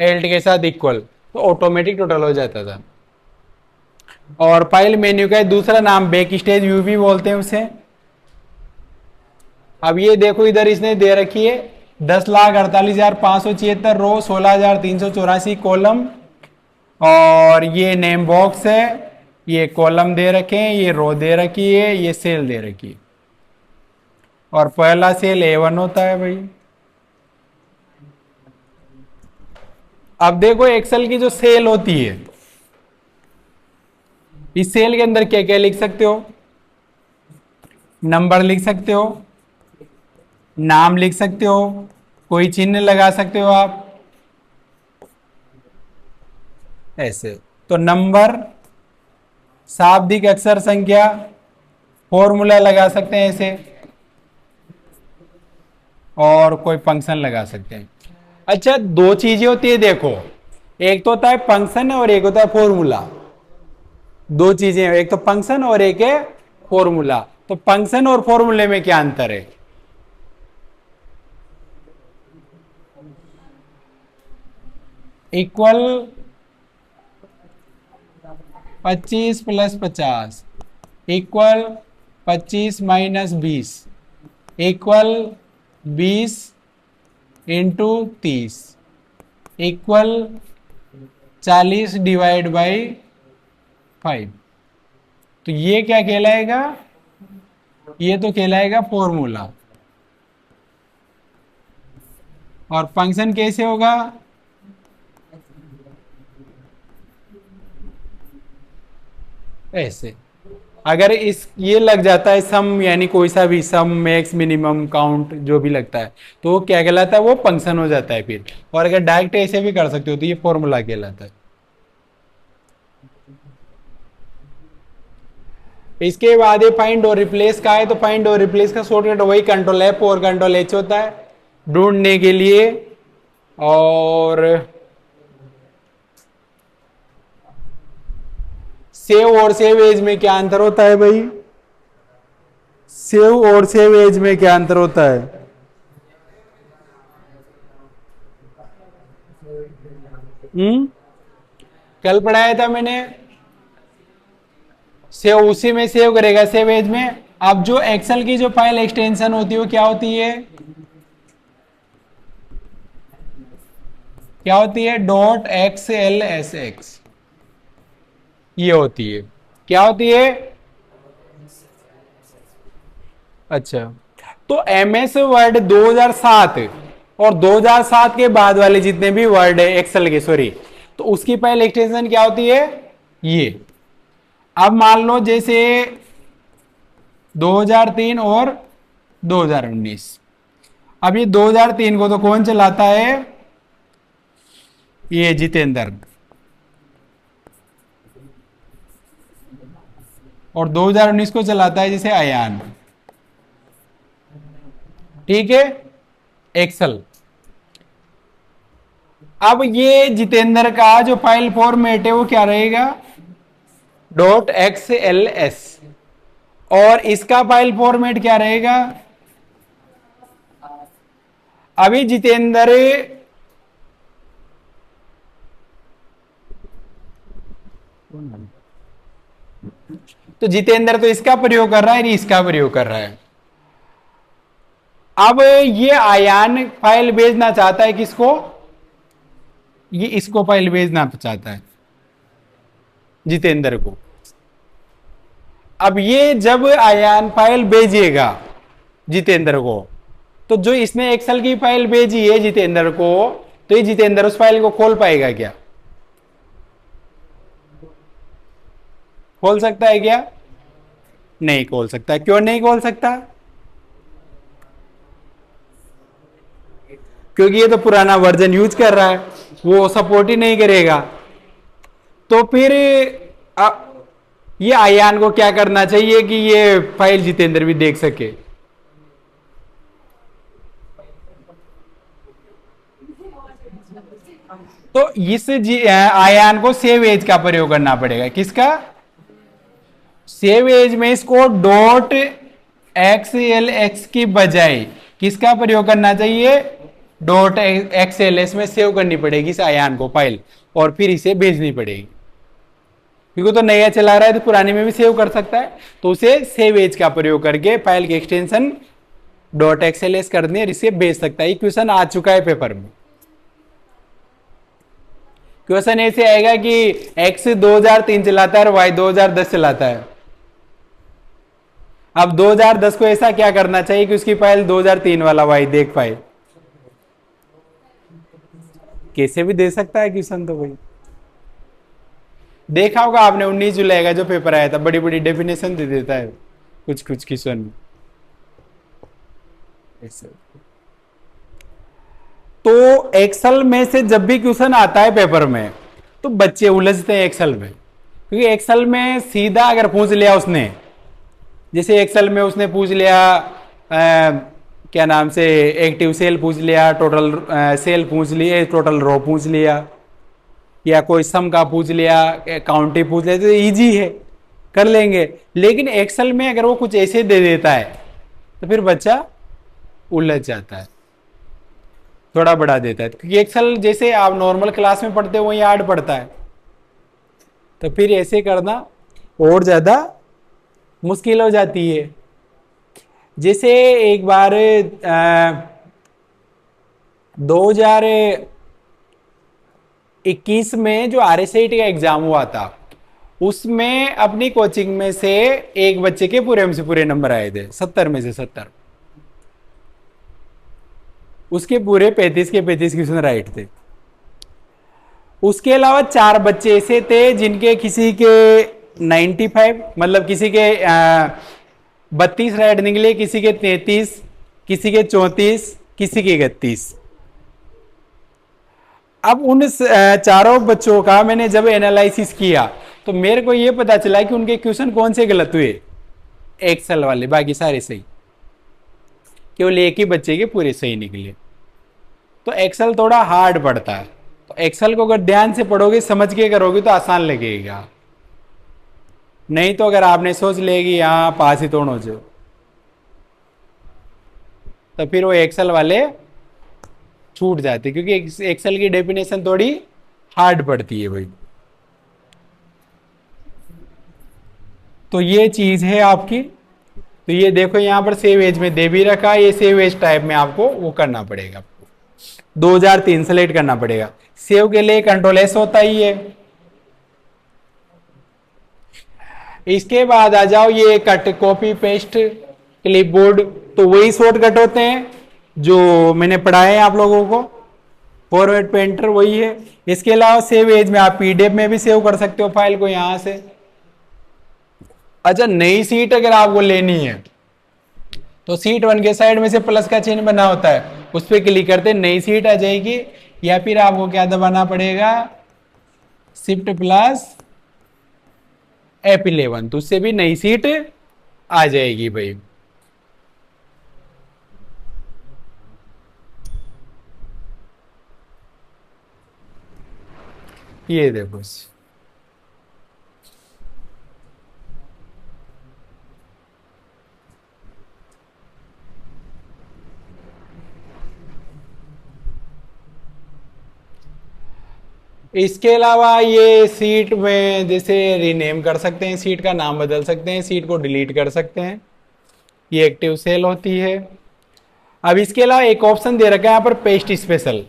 एल्ट के साथ इक्वल, तो ऑटोमेटिक टोटल हो जाता था। और फाइल मेन्यू का दूसरा नाम बैक स्टेज व्यू भी बोलते हैं उसे। अब ये देखो इधर इसने दे रखी है 10,48,576 रो, 16,384 कॉलम, और ये नेम बॉक्स है, ये कॉलम दे रखे हैं, ये रो दे रखी है, ये सेल दे रखी है। और पहला सेल A1 होता है भाई। अब देखो एक्सेल की जो सेल होती है, इस सेल के अंदर क्या क्या लिख सकते हो? नंबर लिख सकते हो, नाम लिख सकते हो, कोई चिन्ह लगा सकते हो आप ऐसे। तो नंबर, शाब्दिक अक्षर संख्या, फॉर्मूला लगा सकते हैं ऐसे, और कोई फंक्शन लगा सकते हैं। अच्छा, दो चीजें होती है देखो, एक तो होता है फंक्शन और एक होता है फॉर्मूला। दो चीजें, एक तो फंक्शन और एक है फॉर्मूला। तो फंक्शन और फॉर्मूले में क्या अंतर है? Equal 25 + 50 equal 25 - 20 equal 20 × 30 equal 40 / 5। तो ये क्या कहलाएगा? ये तो कहलाएगा फॉर्मूला। और फंक्शन कैसे होगा? ऐसे। अगर इस ये लग जाता है सम, यानी कोई सा भी सम, मैक्स, मिनिमम, काउंट जो भी लगता है, तो वो क्या कहलाता है? वो फंक्शन हो जाता है फिर। और अगर डायरेक्ट ऐसे भी कर सकते हो तो ये फॉर्मूला कहलाता है। इसके बाद ये फाइंड और रिप्लेस का है। तो फाइंड और रिप्लेस का शॉर्टकट वही Ctrl+F और Ctrl+H होता है ढूंढने के लिए। और सेव और सेव एज में क्या अंतर होता है भाई? सेव और सेव एज में क्या अंतर होता है? कल पढ़ाया था मैंने। सेव उसी में सेव करेगा, सेव एज में। अब जो एक्सेल की जो फाइल एक्सटेंशन होती है वो क्या होती है? क्या होती है? .xlsx ये होती है। क्या होती है? अच्छा, तो MS वर्ड 2007 और 2007 के बाद वाले जितने भी वर्ड है एक्सेल के, सॉरी, तो उसकी फाइल एक्सटेंशन क्या होती है? ये। अब मान लो जैसे 2003 और 2019। अब ये 2003 को तो कौन चलाता है? ये जितेंद्र। और 2019 को चलाता है जैसे अयान। ठीक है, एक्सेल। अब ये जितेंद्र का जो फाइल फॉर्मेट है वो क्या रहेगा? .xls। और इसका फाइल फॉर्मेट क्या रहेगा? अभी जितेंद्र तो जितेंद्र तो इसका प्रयोग कर रहा है, इसका प्रयोग कर रहा है। अब ये आयान फाइल भेजना चाहता है किसको? ये इसको फाइल भेजना चाहता है, जितेंद्र को। अब ये जब आयान फाइल भेजिएगा जितेंद्र को, तो जो इसने एक्सेल की फाइल भेजी है जितेंद्र को, तो ये जितेंद्र उस फाइल को खोल पाएगा क्या? खोल सकता है क्या? नहीं खोल सकता। क्यों नहीं खोल सकता? क्योंकि ये तो पुराना वर्जन यूज कर रहा है, वो सपोर्ट ही नहीं करेगा। तो फिर ये आयान को क्या करना चाहिए कि ये फाइल जितेंद्र भी देख सके? तो इस आयान को सेव एज का प्रयोग करना पड़ेगा। किसका? सेव एज में इसको .xlx की बजाय किसका प्रयोग करना चाहिए? डॉट XLS में सेव करनी पड़ेगी इस आयान को फाइल, और फिर इसे भेजनी पड़ेगी। क्योंकि तो नया चला रहा है तो पुराने में भी सेव कर सकता है, तो उसे सेव एज का प्रयोग करके फाइल की एक्सटेंशन डॉट XLS करने और इसे भेज सकता है। ये क्वेश्चन आ चुका है पेपर में। क्वेश्चन ऐसे आएगा कि X 2003 चलाता है और Y 2010 चलाता है। अब 2010 को ऐसा क्या करना चाहिए कि उसकी फाइल 2003 वाला Y देख पाए। कैसे भी दे सकता है क्वेश्चन, तो भाई देखा होगा आपने 19 जुलाई का जो पेपर आया था, बड़ी बड़ी डेफिनेशन दे देता है कुछ कुछ क्वेश्चन। तो एक्सेल में से जब भी क्वेश्चन आता है पेपर में तो बच्चे उलझते हैं एक्सेल में, क्योंकि एक्सेल में सीधा अगर पूछ लिया उसने, जैसे एक्सेल में उसने पूछ लिया क्या नाम से एक्टिव सेल पूछ लिया, टोटल सेल पूछ लिए, टोटल रो पूछ लिया, या कोई सम का पूछ लिया, काउंटिंग पूछ लिया, तो इजी है, कर लेंगे। लेकिन एक्सेल में अगर वो कुछ ऐसे दे देता है तो फिर बच्चा उलझ जाता है, थोड़ा बढ़ा देता है, क्योंकि एक्सेल जैसे आप नॉर्मल क्लास में पढ़ते हो वही हार्ड पड़ता है, तो फिर ऐसे करना और ज्यादा मुश्किल हो जाती है। जैसे एक बार 2021 में जो RSAT का एग्जाम हुआ था, उसमें अपनी कोचिंग में से एक बच्चे के पूरे से पूरे नंबर आए थे, 70 में से 70। उसके पूरे 35 के 35 क्वेश्चन राइट थे। उसके अलावा 4 बच्चे ऐसे थे जिनके किसी के 95, मतलब किसी के 32 राइट निकले, किसी के 33, किसी के 34, किसी के 31। अब उन चारों बच्चों का मैंने जब एनालिसिस किया तो मेरे को यह पता चला कि उनके क्वेश्चन कौन से गलत हुए, एक्सेल वाले, बाकी सारे सही, केवल एक ही बच्चे के पूरे सही निकले। तो एक्सेल थोड़ा हार्ड पड़ता है, तो एक्सेल को अगर ध्यान से पढ़ोगे, समझ के करोगे तो आसान लगेगा। नहीं तो अगर आपने सोच लेगी यहां पास ही तोड़ हो जाओ, तो फिर वो एक्सेल वाले छूट जाते, क्योंकि एक्सेल की डेफिनेशन थोड़ी हार्ड पड़ती है भाई। तो ये चीज है आपकी। तो ये देखो यहां पर सेव एज में दे भी रखा, ये सेव एज टाइप में आपको वो करना पड़ेगा, आपको 2003 सेलेक्ट करना पड़ेगा। सेव के लिए कंट्रोल एस होता ही है। इसके बाद आ जाओ ये कट, कॉपी पेस्ट, क्लिपबोर्ड, तो वही शॉर्टकट होते हैं जो मैंने पढ़ाए हैं आप लोगों को। फॉरवर्ड पेंटर वही है। इसके अलावा सेव एज में आप PDF में भी सेव कर सकते हो फाइल को यहां से। अच्छा, नई सीट अगर आपको लेनी है तो सीट 1 के साइड में से प्लस का चिन्ह बना होता है, उस पर क्लिक करते नई सीट आ जाएगी, या फिर आपको क्या दबाना पड़ेगा, शिफ्ट प्लस F11, तो उससे भी नई सीट आ जाएगी भाई। ये देखो, इसके अलावा ये सीट में जैसे रीनेम कर सकते हैं, सीट का नाम बदल सकते हैं, सीट को डिलीट कर सकते हैं, ये एक्टिव सेल होती है। अब इसके अलावा एक ऑप्शन दे रखा है यहाँ पर पेस्ट स्पेशल।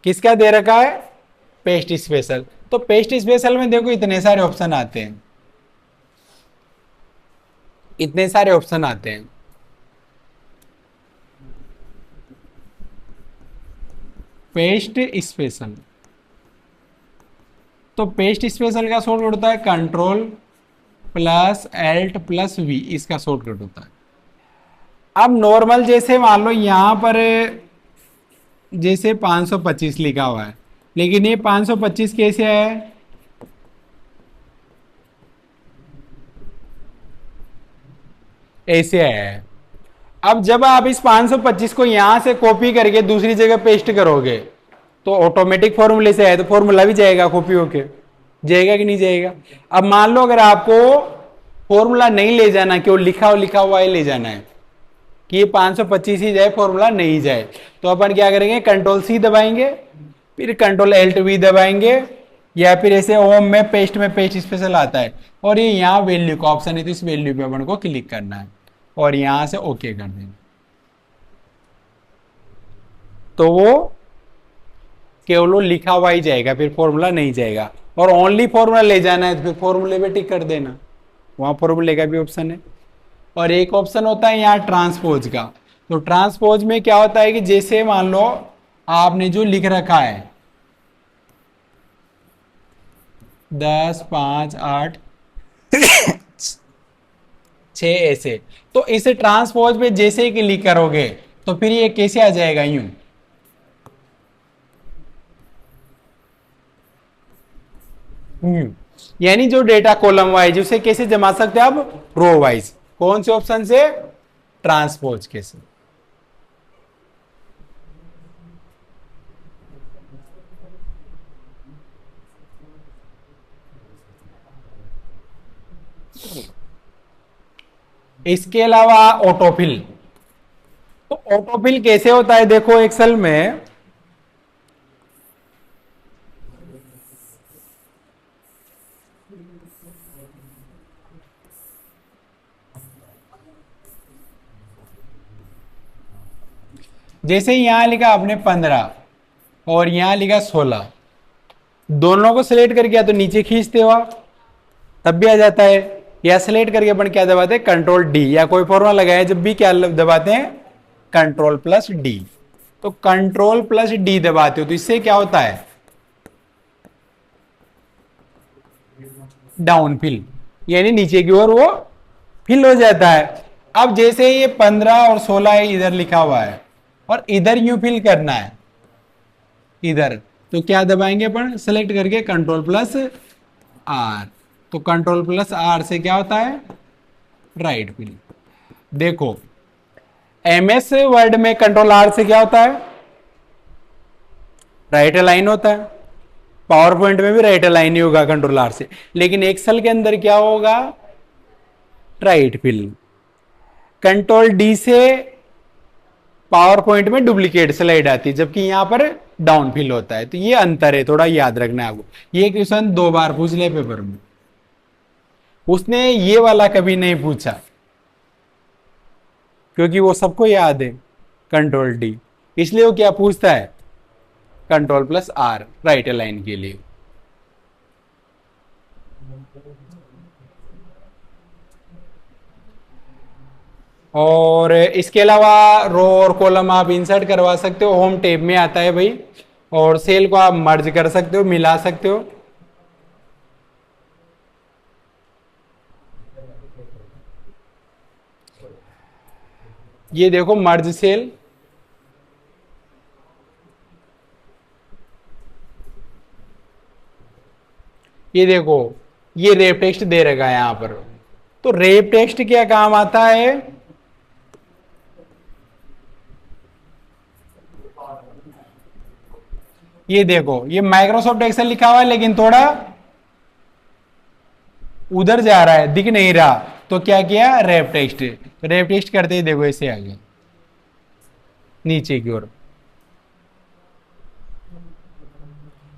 किसका दे रखा है, पेस्ट स्पेशल। तो पेस्ट स्पेशल में देखो इतने सारे ऑप्शन आते हैं, इतने सारे ऑप्शन आते हैं। पेस्ट स्पेशल, तो पेस्ट स्पेशल का शॉर्टकट होता है control plus alt plus V, इसका शॉर्टकट होता है। अब नॉर्मल जैसे मान लो यहां पर जैसे 525 लिखा हुआ है, लेकिन ये 525 कैसे है, ऐसे है। अब जब आप इस 525 को यहां से कॉपी करके दूसरी जगह पेस्ट करोगे तो ऑटोमेटिक फॉर्मूले से है, तो फॉर्मूला भी जाएगा, कॉपी होके जाएगा कि नहीं जाएगा। अब मान लो अगर आपको फॉर्मूला नहीं ले जाना, केवल लिखा हुआ ही ले जाना है, कि ये 525 ही जाए, फॉर्मूला नहीं जाए। तो अपन क्या करेंगे, कंट्रोल सी दबाएंगे, फिर कंट्रोल Alt+V दबाएंगे, या फिर ऐसे होम में पेस्ट स्पेशल आता है, और ये यहाँ वैल्यू का ऑप्शन है, तो इस वैल्यू पे अपन को क्लिक करना है और यहां से ओके कर देना। तो वो केवल वो लिखा हुआ ही जाएगा, फिर फॉर्मूला नहीं जाएगा। और ओनली फॉर्मूला ले जाना है तो फिर फॉर्मूले पे टिक कर देना, वहां फॉर्मूले का भी ऑप्शन है। और एक ऑप्शन होता है यहाँ ट्रांसपोज का। तो ट्रांसपोज में क्या होता है कि जैसे मान लो आपने जो लिख रखा है 10, 5, 8, 6 ऐसे, तो इसे ट्रांसपोज पे जैसे ही क्लिक करोगे तो फिर ये कैसे आ जाएगा, यूं यानी जो डेटा कॉलम वाइज उसे कैसे जमा सकते हैं आप, रो वाइज। कौन से ऑप्शन से, ट्रांसपोज के से। इसके अलावा ऑटोफिल। तो ऑटोफिल कैसे होता है, देखो एक्सेल में जैसे यहां लिखा आपने 15 और यहां लिखा 16, दोनों को सिलेक्ट करके या तो नीचे खींचते हो आप तब भी आ जाता है, या सिलेक्ट करके अपन क्या दबाते हैं, कंट्रोल डी, या कोई फॉर्मूला लगाए जब भी क्या दबाते हैं, कंट्रोल+D। तो कंट्रोल+D दबाते हो तो इससे क्या होता है, डाउन फिल, यानी नीचे की ओर वो फिल हो जाता है। अब जैसे ये 15 और 16 इधर लिखा हुआ है और इधर यूं फिल करना है इधर, तो क्या दबाएंगे अपन, सेलेक्ट करके कंट्रोल+R। तो कंट्रोल+R से क्या होता है, राइट फिल। देखो MS वर्ड में कंट्रोल R से क्या होता है, राइट अलाइन होता है। पावर पॉइंट में भी राइट अलाइन ही होगा कंट्रोल R से, लेकिन एक्सेल के अंदर क्या होगा, राइट फिल। कंट्रोल D से पावर पॉइंट में डुप्लीकेट स्लाइड आती है, जबकि यहां पर डाउन फिल होता है। तो ये अंतर है, थोड़ा याद रखना है आपको। ये क्वेश्चन 2 बार पूछ ले पेपर में, उसने ये वाला कभी नहीं पूछा क्योंकि वो सबको याद है कंट्रोल D, इसलिए वो क्या पूछता है, कंट्रोल+R राइट अलाइन के लिए। और इसके अलावा रो और कॉलम आप इंसर्ट करवा सकते हो, होम टैब में आता है भाई। और सेल को आप मर्ज कर सकते हो, मिला सकते हो। ये देखो मर्ज सेल, ये देखो ये रेप टेक्स्ट दे रखा है यहां पर। तो रेप टेक्स्ट क्या काम आता है, ये देखो ये माइक्रोसॉफ्ट एक्सेल लिखा हुआ है लेकिन थोड़ा उधर जा रहा है, दिख नहीं रहा, तो क्या किया, रेप टेक्स्ट। रेप टेक्स्ट करते ही देखो ऐसे आ गया नीचे की ओर।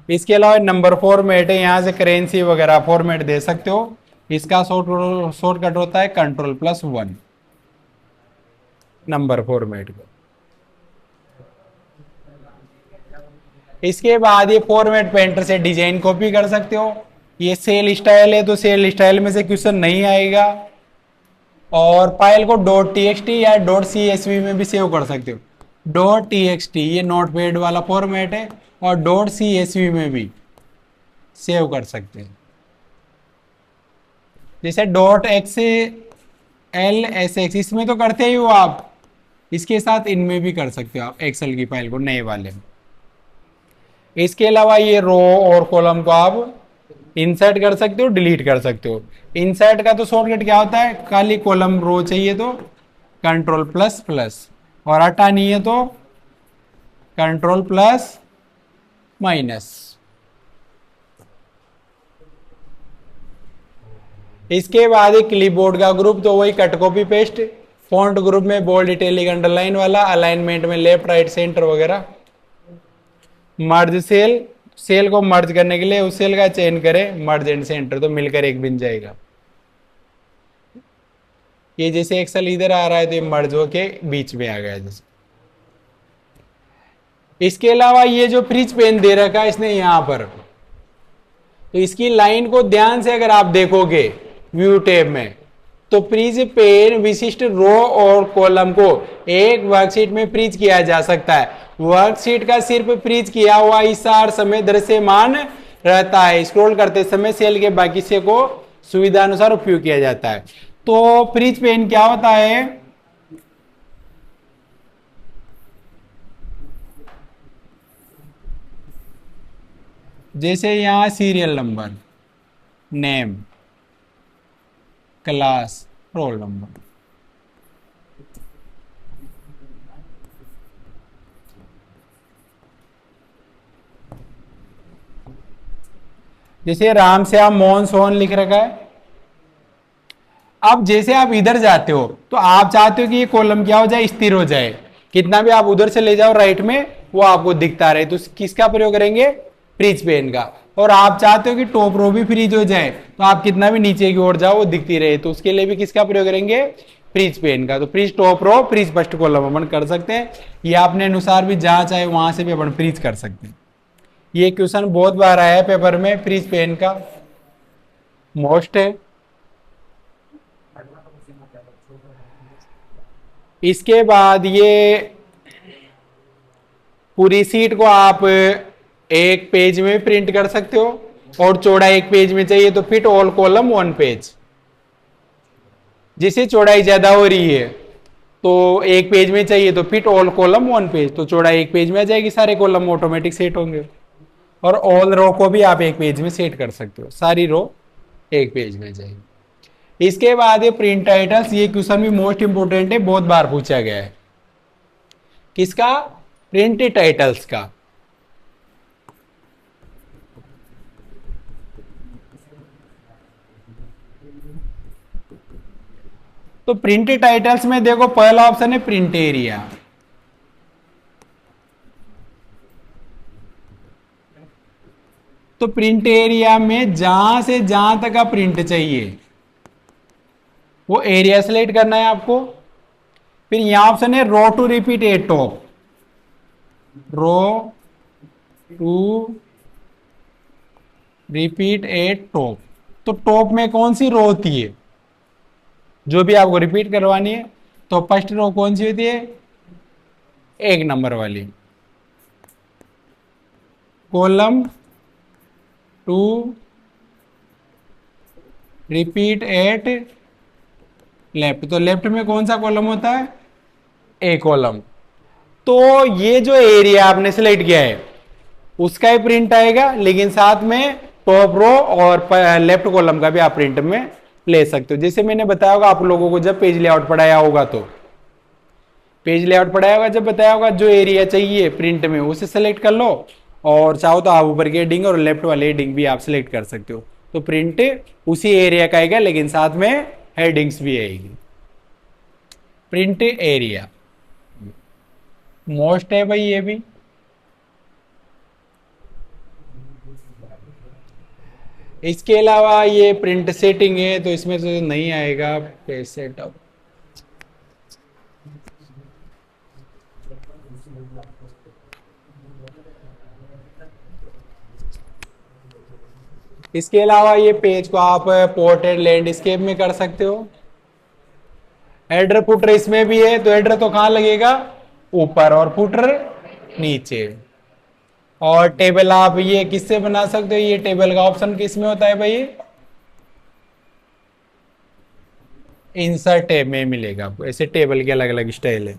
इसके अलावा नंबर फॉर्मेट है, यहां से करेंसी वगैरह फॉर्मेट दे सकते हो। इसका शॉर्टकट होता है कंट्रोल+1 नंबर फॉर्मेट को। इसके बाद ये फॉर्मेट पेंटर से डिजाइन कॉपी कर सकते हो। ये सेल स्टाइल है तो सेल स्टाइल में से क्वेश्चन नहीं आएगा। और फाइल को .txt या .csv में भी सेव कर सकते हो। .txt ये नोटपैड वाला फॉर्मेट है, और .csv में भी सेव कर सकते हैं। जैसे .xlsx इसमें तो करते ही हो आप, इसके साथ इनमें भी कर सकते हो आप, एक्सेल की फाइल को नए वाले में। इसके अलावा ये रो और कॉलम को आप इंसर्ट कर सकते हो, डिलीट कर सकते हो। इंसर्ट का तो शॉर्टकट क्या होता है, खाली कॉलम रो चाहिए तो कंट्रोल++, और हटानी है तो कंट्रोल+-। इसके बाद एक क्लिपबोर्ड का ग्रुप, तो वही cut copy paste. Font group में बोल्ड, इटैलिक, अंडरलाइन वाला, अलाइनमेंट में लेफ्ट राइट सेंटर वगैरह। मर्ज सेल, सेल को मर्ज करने के लिए उस सेल का चयन करें, मर्ज एंड सेंटर, तो मिलकर एक बन जाएगा। ये जैसे एक्सेल इधर आ रहा है तो ये मर्ज होके बीच में आ गया जैसे। इसके अलावा ये जो फ्रिज पेन दे रखा है इसने यहां पर, तो इसकी लाइन को ध्यान से अगर आप देखोगे व्यू टैब में, तो फ्रीज पेन विशिष्ट रो और कॉलम को एक वर्कशीट में फ्रीज किया जा सकता है। वर्कशीट का सिर्फ फ्रीज किया हुआ हिस्सा हर समय दृश्यमान रहता है। स्क्रॉल करते समय सेल के बाकी हिस्से को सुविधा अनुसार उपयोग किया जाता है। तो फ्रीज पेन क्या होता है? जैसे यहां serial number, name, class, roll number. जैसे राम श्याम मोहन सोहन लिख रखा है। अब जैसे आप इधर जाते हो तो आप चाहते हो कि ये कॉलम क्या हो जाए, स्थिर हो जाए। कितना भी आप उधर से ले जाओ राइट में वो आपको दिखता रहे, तो किसका प्रयोग करेंगे? फ्रीज पेन का। और आप चाहते हो कि टॉप रो भी फ्रीज हो जाए, तो आप कितना भी नीचे की ओर जाओ वो दिखती रहे, तो उसके लिए भी किसका प्रयोग करेंगे? फ्रीज पेन का। तो freeze top row, freeze first column अपन कर सकते हैं। ये अपने अनुसार भी जहां चाहे वहां से भी अपन फ्रीज कर सकते हैं। ये क्वेश्चन बहुत बार आया है पेपर में, फ्रीज पेन का मोस्ट है। इसके बाद ये पूरी सीट को आप एक पेज में प्रिंट कर सकते हो, और चौड़ा एक पेज में चाहिए तो fit all column one page. जिसे चौड़ाई ज्यादा हो रही है तो एक पेज में चाहिए तो fit all column one page, तो चौड़ाई एक पेज में आ जाएगी, सारे कॉलम ऑटोमेटिक सेट होंगे। और ऑल रो को भी आप एक पेज में सेट कर सकते हो, सारी रो एक पेज में जाएगी। इसके बाद ये प्रिंट टाइटल्स, ये क्वेश्चन भी मोस्ट इंपोर्टेंट है, बहुत बार पूछा गया है। किसका? प्रिंट टाइटल्स का। तो प्रिंट टाइटल्स में देखो पहला ऑप्शन है प्रिंट एरिया। तो प्रिंट एरिया में जहां से जहां तक का प्रिंट चाहिए वो एरिया सेलेक्ट करना है आपको। फिर यहां ऑप्शन है rows to repeat at top, rows to repeat at top. तो टॉप में कौन सी रो होती है जो भी आपको रिपीट करवानी है? तो फर्स्ट रो कौन सी होती है? एक नंबर वाली। Column to repeat at left, तो लेफ्ट में कौन सा कॉलम होता है? A column. तो ये जो एरिया आपने सिलेक्ट किया है उसका ही प्रिंट आएगा, लेकिन साथ में टॉप रो और लेफ्ट कॉलम का भी आप प्रिंट में ले सकते हो। जैसे मैंने बताया होगा आप लोगों को जब पेज लेआउट पढ़ाया होगा, तो पेज लेआउट पढ़ाया होगा, जब बताया होगा जो एरिया चाहिए प्रिंट में उसे सेलेक्ट कर लो, और चाहो तो आप ऊपर की हेडिंग और लेफ्ट वाले हेडिंग भी आप सिलेक्ट कर सकते हो। तो प्रिंट उसी एरिया का आएगा, लेकिन साथ में हेडिंग्स भी आएगी। प्रिंट एरिया मोस्ट है भाई ये भी। इसके अलावा ये प्रिंट सेटिंग है, तो इसमें तो नहीं आएगा पेज सेटअप। इसके अलावा ये पेज को आप पोर्ट्रेट लैंडस्केप में कर सकते हो। हेडर फुटर इसमें भी है, तो हेडर तो कहां लगेगा? ऊपर, और फुटर नीचे। और टेबल आप ये किससे बना सकते हो? ये टेबल का ऑप्शन किस में होता है भाई? इंसर्ट टैब में मिलेगा आपको। ऐसे टेबल के अलग अलग स्टाइल है।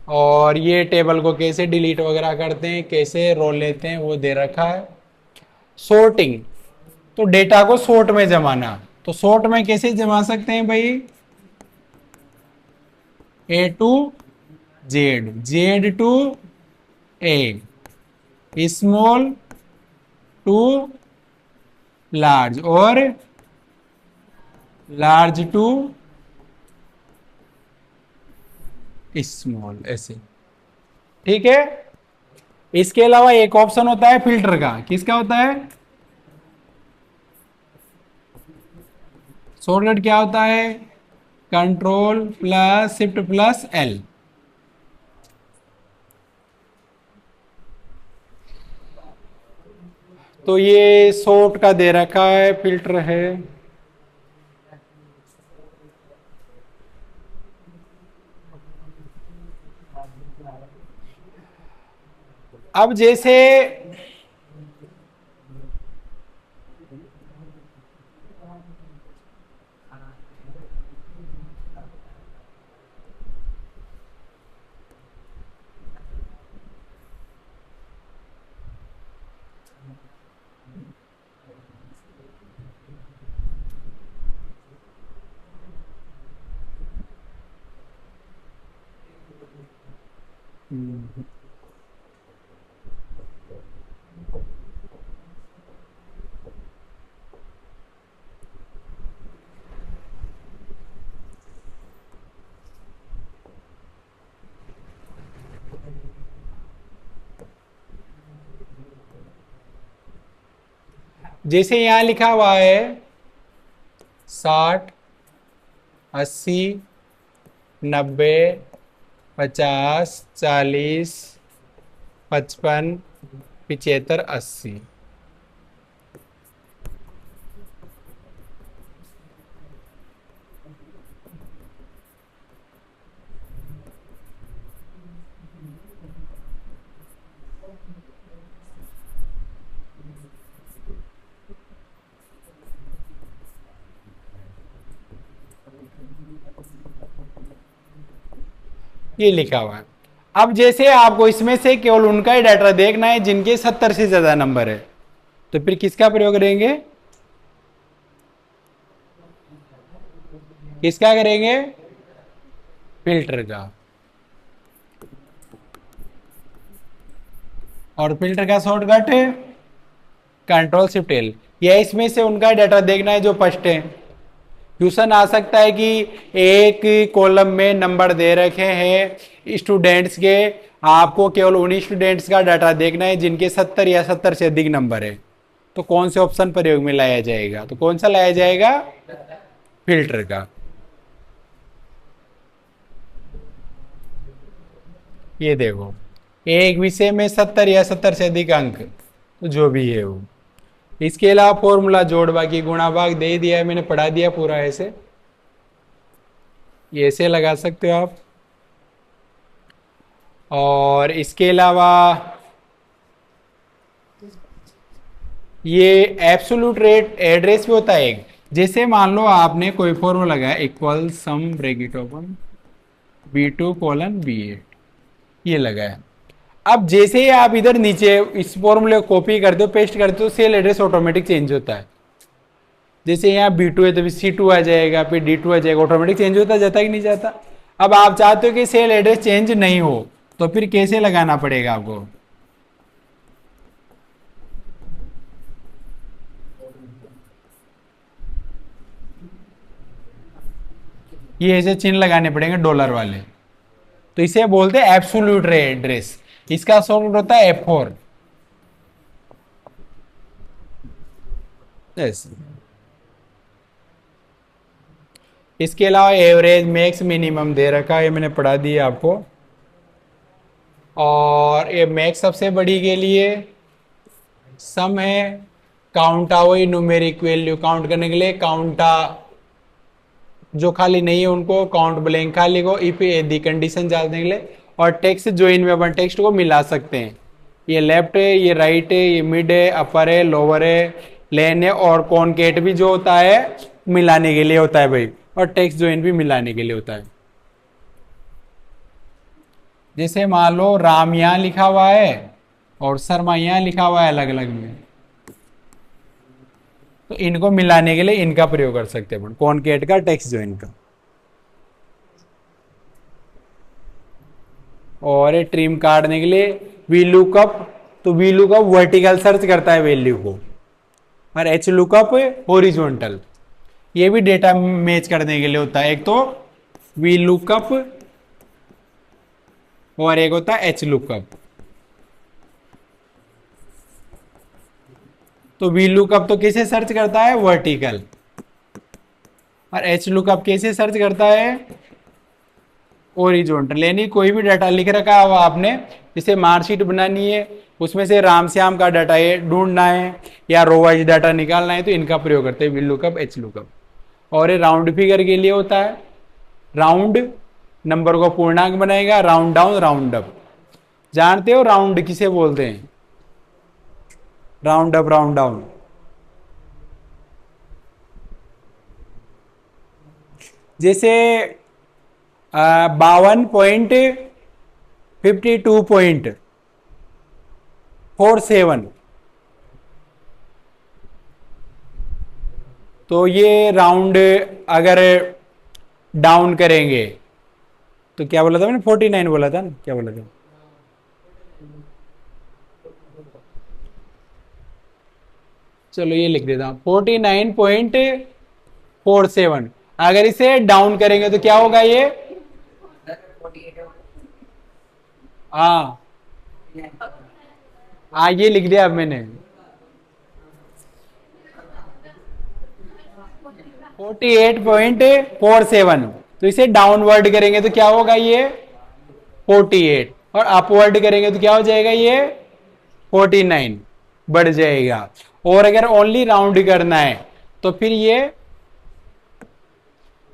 और ये टेबल को कैसे डिलीट वगैरह करते हैं, कैसे रोल लेते हैं, वो दे रखा है। सॉर्टिंग, तो डेटा को सॉर्ट में जमाना, तो सॉर्ट में कैसे जमा सकते हैं भाई? A to Z, Z to A, small to large, और लार्ज टू स्मॉल, ऐसे। ठीक है। इसके अलावा एक ऑप्शन होता है फिल्टर का, किसका होता है? शॉर्टकट क्या होता है? Control plus shift plus L. तो ये शॉर्ट का दे रखा है, फिल्टर है। अब जैसे जैसे यहां लिखा हुआ है 60, 80, 90, 50, 40, 55, 75, 80। ये लिखा हुआ है। अब जैसे आपको इसमें से केवल उनका ही डाटा देखना है जिनके 70 से ज्यादा नंबर है, तो फिर किसका प्रयोग करेंगे? किसका करेंगे? फिल्टर का। और फिल्टर का शॉर्टकट है कंट्रोल शिफ्ट एल। या इसमें से उनका डाटा देखना है जो फर्स्ट है। क्वेश्चन आ सकता है कि एक कॉलम में नंबर दे रखे हैं स्टूडेंट्स के, आपको केवल उन्हीं स्टूडेंट्स का डाटा देखना है जिनके 70 या 70 से अधिक नंबर है, तो कौन से ऑप्शन प्रयोग में लाया जाएगा? तो कौन सा लाया जाएगा? फिल्टर का। ये देखो, एक विषय में 70 या 70 से अधिक अंक, तो जो भी है वो। इसके अलावा फॉर्मूला जोड़ बाकी गुणा भाग दे दिया है, मैंने पढ़ा दिया पूरा ऐसे। ये ऐसे लगा सकते हो आप। और इसके अलावा ये एब्सोल्यूट रेट एड्रेस भी होता है एक। जैसे मान लो आपने कोई फॉर्मूला लगाया इक्वल सम ब्रैकेट ओपन B2:B8, ये लगाया। अब जैसे ही आप इधर नीचे इस फॉर्मूले को कॉपी करते हो, पेस्ट करते हो, सेल एड्रेस ऑटोमेटिक चेंज होता है। जैसे यहाँ B2 है तो C2 आ जाएगा, फिर D2 आ जाएगा, ऑटोमेटिक चेंज होता जाता कि नहीं जाता? अब आप चाहते हो कि सेल एड्रेस चेंज नहीं हो, तो फिर कैसे लगाना पड़ेगा आपको? ये ऐसे चिन्ह लगाने पड़ेंगे डॉलर वाले, तो इसे बोलते हैं एब्सोल्यूट एड्रेस। इसका शॉर्ट होता है F4। इसके अलावा एवरेज मैक्स मिनिमम दे रखा है, मैंने पढ़ा दिया आपको। और ये मैक्स सबसे बड़ी के लिए सम है, काउंटा वही न्यूमेरिक वैल्यू काउंट करने के लिए, काउंटा जो खाली नहीं है उनको काउंट ब्लैंक खाली को, इफ यदि कंडीशन जानने के लिए। और टेक्स्ट जो इनमें अपन टेक्स्ट को मिला सकते हैं। ये लेफ्ट है, ये राइट है, ये मिड है, अपर है, लोअर है, लेन है, और कॉनकेट भी जो होता है मिलाने के लिए होता है भाई, और टेक्स्ट ज्वाइन भी मिलाने के लिए होता है। जैसे मान लो राम यहां लिखा हुआ है और शर्मा यहां लिखा हुआ है अलग अलग में, तो इनको मिलाने के लिए इनका प्रयोग कर सकते हैं कॉनकेट का, टेक्स्ट ज्वाइन का। और ये ट्रिम काटने के लिए वी लुकअप, तो वी लुकअप वर्टिकल सर्च करता है वैल्यू को, और एच लुकअप हॉरिजॉन्टल। ये भी डेटा मैच करने के लिए होता है। एक तो वी लुकअप और एक होता है एच लुकअप। तो वी लुकअप तो कैसे सर्च करता है, वर्टिकल, और एच लुकअप कैसे सर्च करता है, ओरिजोनटल। यानी कोई भी डाटा लिख रखा है आपने, जैसे मार्कशीट बनानी है, उसमें से राम श्याम का डाटा ये ढूंढना है या रो वाइज डाटा निकालना है, तो इनका प्रयोग करते हैं, वी लुकअप, एच लुकअप। और ये राउंड फिगर के लिए होता है, राउंड नंबर को पूर्णांक बनाएगा, राउंड डाउन, राउंड अप। जानते हो राउंड किसे बोलते हैं, राउंड अप, राउंड डाउन। जैसे 52.52.47, तो ये राउंड अगर डाउन करेंगे तो क्या बोला था मैंने, 49 बोला था ना, क्या बोला था, चलो ये लिख देता हूं, 49.47। अगर इसे डाउन करेंगे तो क्या होगा ये, हाँ हाँ ये लिख दिया अब मैंने, 48.47। तो इसे डाउनवर्ड करेंगे तो क्या होगा ये 48, और अपवर्ड करेंगे तो क्या हो जाएगा ये 49, बढ़ जाएगा। और अगर ओनली राउंड करना है तो फिर ये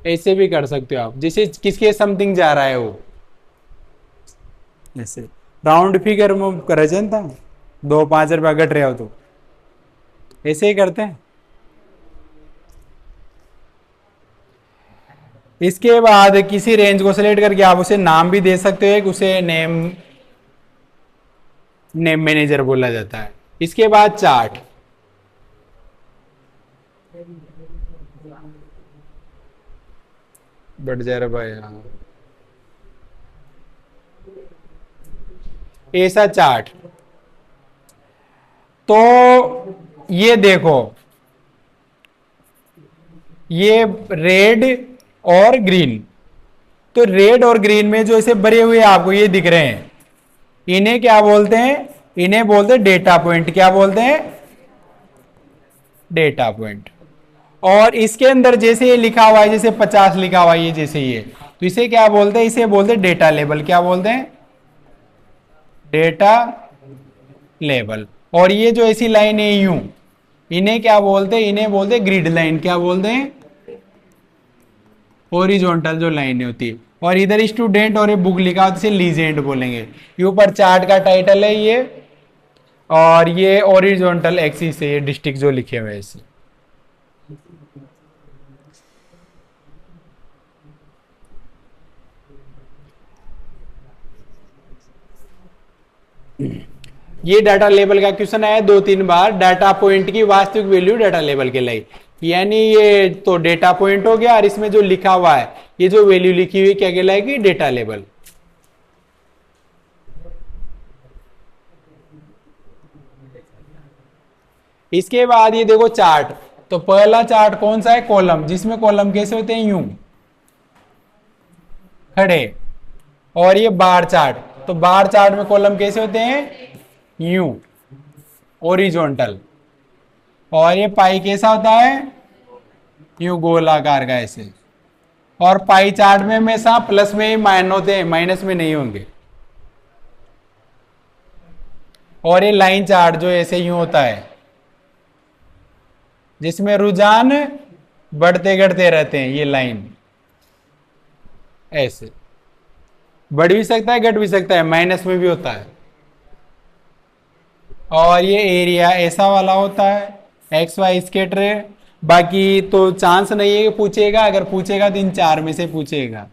ऐसे भी कर सकते हो आप, जैसे किसके समथिंग जा रहा है वो, ऐसे राउंड फिगर में करे था, 2-5 रुपया घट रहे हो तो ऐसे ही करते हैं। इसके बाद किसी रेंज को सिलेक्ट करके आप उसे नाम भी दे सकते हो, उसे नेम नेम मैनेजर बोला जाता है। इसके बाद चार्ट, बढ़ जा रहा भाई, हाँ ऐसा चार्ट। तो ये देखो, ये रेड और ग्रीन, तो रेड और ग्रीन में जो ऐसे भरे हुए आपको ये दिख रहे हैं, इन्हें क्या बोलते हैं, इन्हें बोलते हैं डेटा पॉइंट। क्या बोलते हैं, डेटा पॉइंट। और इसके अंदर जैसे ये लिखा हुआ है, जैसे 50 लिखा हुआ है, ये जैसे ये, तो इसे क्या बोलते हैं, इसे बोलते हैं डेटा लेबल। क्या बोलते हैं, डेटा लेबल। और ये जो ऐसी लाइन है यूं, इन्हें क्या बोलते हैं, इन्हें बोलते हैं ग्रिड लाइन। क्या बोलते हैं, हॉरिजॉन्टल जो लाइन होती है। और इधर स्टूडेंट और ये बुक लिखा होता है, लीजेंड बोलेंगे। ये ऊपर चार्ट का टाइटल है ये, और ये हॉरिजॉन्टल एक्सिस है, ये डिस्ट्रिक्ट जो लिखे हुए हैं इसे। ये डाटा लेबल का क्वेश्चन आया 2-3 बार, डाटा पॉइंट की वास्तविक वैल्यू डाटा लेबल के लिए, यानी ये तो डेटा पॉइंट हो गया, और इसमें जो लिखा हुआ है, ये जो वैल्यू लिखी हुई क्या कहलाएगी, डेटा लेबल। इसके बाद ये देखो चार्ट, तो पहला चार्ट कौन सा है, कॉलम, जिसमें कॉलम कैसे होते हैं, यूं खड़े। और ये बार चार्ट, तो बार चार्ट में कॉलम कैसे होते हैं, यूं ओरिजोनटल। और ये पाई कैसा होता है, यूं गोलाकार का ऐसे। और पाई चार्ट में हमेशा प्लस में ही माइन होते हैं, माइनस में नहीं होंगे। और ये लाइन चार्ट जो ऐसे यूं होता है, जिसमें रुझान बढ़ते घटते रहते हैं, ये लाइन ऐसे बढ़ भी सकता है, घट भी सकता है, माइनस में भी होता है। और ये एरिया ऐसा वाला होता है, एक्स वाई स्केटर। बाकी तो चांस नहीं है कि पूछेगा, अगर पूछेगा तो इन 4 में से पूछेगा।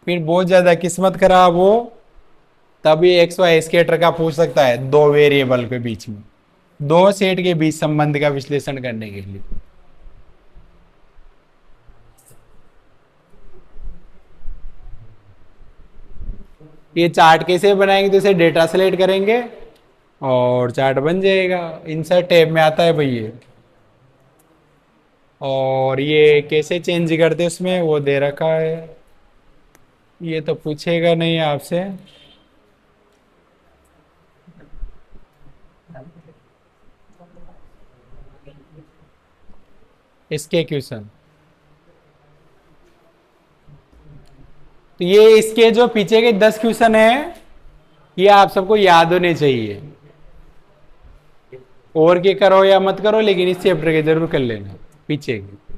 फिर बहुत ज्यादा किस्मत खराब हो तभी एक्स वाई स्केटर का पूछ सकता है, 2 वेरिएबल के बीच में, 2 सेट के बीच संबंध का विश्लेषण करने के लिए। ये चार्ट कैसे बनाएंगे, तो इसे डेटा सेलेक्ट करेंगे और चार्ट बन जाएगा। इंसर्ट टैब में आता है भाई ये। और ये कैसे चेंज करते उसमें वो दे रखा है। ये तो पूछेगा नहीं आपसे। इसके क्वेश्चन तो ये इसके जो पीछे के 10 क्वेश्चन है ये आप सबको याद होने चाहिए। और के करो या मत करो लेकिन इस चैप्टर के जरूर कर लेना पीछे के।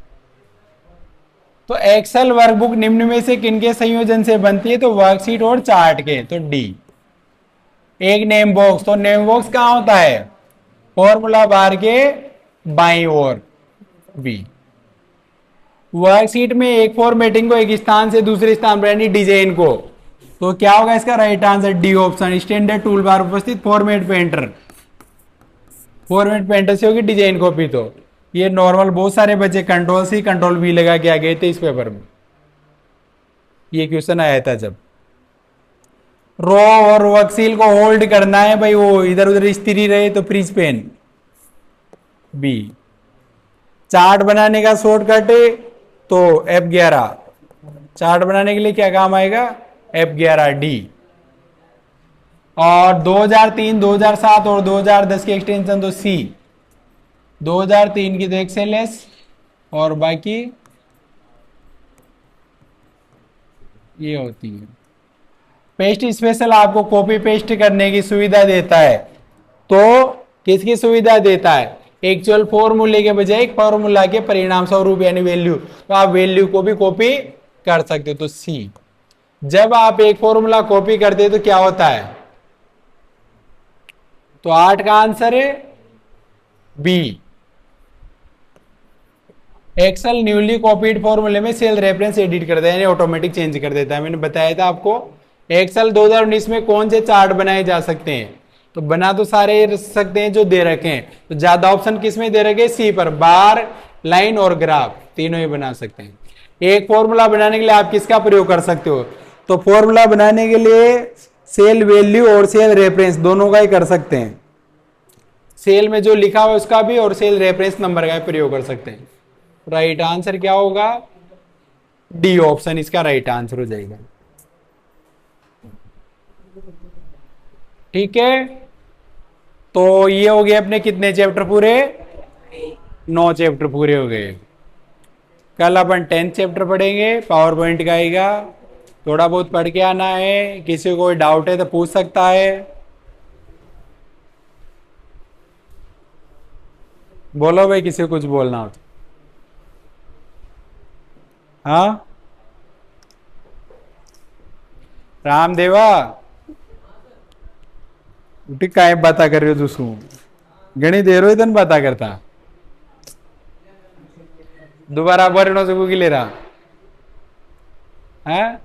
तो एक्सेल वर्कबुक निम्न में से किनके संयोजन से बनती है? तो वर्कशीट और चार्ट के। तो डी। एक नेम बॉक्स, तो नेम बॉक्स कहां होता है? फॉर्मूला बार के बाईं ओर। बी। वर्कशीट में एक फॉर्मेटिंग को एक स्थान से दूसरे स्थान पर यानी डिजाइन को, तो क्या होगा इसका right answer? D option. Standard tool bar उपस्थित फॉर्मेट पेंटर, फॉर्मेट पेंटर से होगी डिजाइन कॉपी। तो ये नॉर्मल बहुत सारे बच्चे कंट्रोल सी कंट्रोल वी लगा के आ गए थे इस पेपर में, ये क्वेश्चन आया था जब। रो और वर्कसील को होल्ड करना है भाई, वो इधर उधर स्थिर रहे तो फ्रीज पेन। बी। चार्ट बनाने का शॉर्टकट तो F11। चार्ट बनाने के लिए क्या काम आएगा? F11 D. और 2003, 2007 और 2010 की एक्सटेंशन तो सी। 2003 की तो एक्सएलएस और बाकी ये होती है। पेस्ट स्पेशल आपको कॉपी पेस्ट करने की सुविधा देता है। तो किसकी सुविधा देता है? एक्चुअल फॉर्मूले के बजाय एक फॉर्मूला के परिणाम स्वरूप यानी वैल्यू, तो आप वैल्यू को भी कॉपी कर सकते हो। तो सी। जब आप एक फॉर्मूला कॉपी करते हो तो क्या होता है? तो 8 का आंसर है बी। एक्सेल न्यूली कॉपीड फॉर्मूले में सेल रेफरेंस एडिट करता है यानी ऑटोमेटिक चेंज कर देता है। मैंने बताया था आपको एक्सेल 2019 में कौन से चार्ट बनाए जा सकते हैं? तो बना तो सारे सकते हैं जो दे रखे हैं, तो ज्यादा ऑप्शन किस में दे रखे? सी पर। बार, लाइन और ग्राफ तीनों ही बना सकते हैं। एक फॉर्मूला बनाने के लिए आप किसका प्रयोग कर सकते हो? तो फॉर्मूला बनाने के लिए सेल वैल्यू और सेल रेफरेंस दोनों का ही कर सकते हैं। सेल में जो लिखा हुआ उसका भी और सेल रेफरेंस नंबर का प्रयोग कर सकते हैं। राइट आंसर क्या होगा? डी ऑप्शन इसका राइट आंसर हो जाएगा। ठीक है, तो ये हो गए अपने कितने चैप्टर पूरे? 9 चैप्टर पूरे हो गए। कल अपन 10th चैप्टर पढ़ेंगे, पावर पॉइंट का आएगा। थोड़ा बहुत पढ़ के आना है। किसी को कोई डाउट है तो पूछ सकता है। बोलो भाई, किसी को कुछ बोलना हो तो। हाँ रामदेवा उठी काय बाता कर रहे हो? दूसरों घनी देर हो तन बाता करता। दोबारा बरनो से की ले रहा है?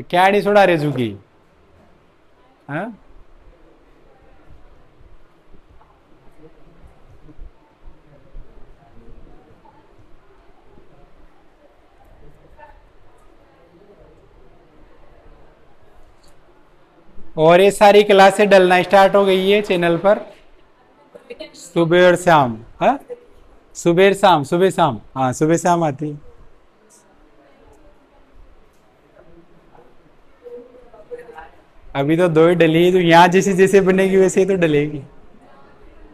क्या नहीं छोड़ा रे झुकी? हाँ और ये सारी क्लासें डलना स्टार्ट हो गई है चैनल पर सुबह और शाम। हाँ सुबह शाम, सुबह शाम, हाँ सुबह शाम आती है। अभी तो दो ही डली है, तो यहाँ जैसे जैसे बनेगी वैसे ही तो डलेगी।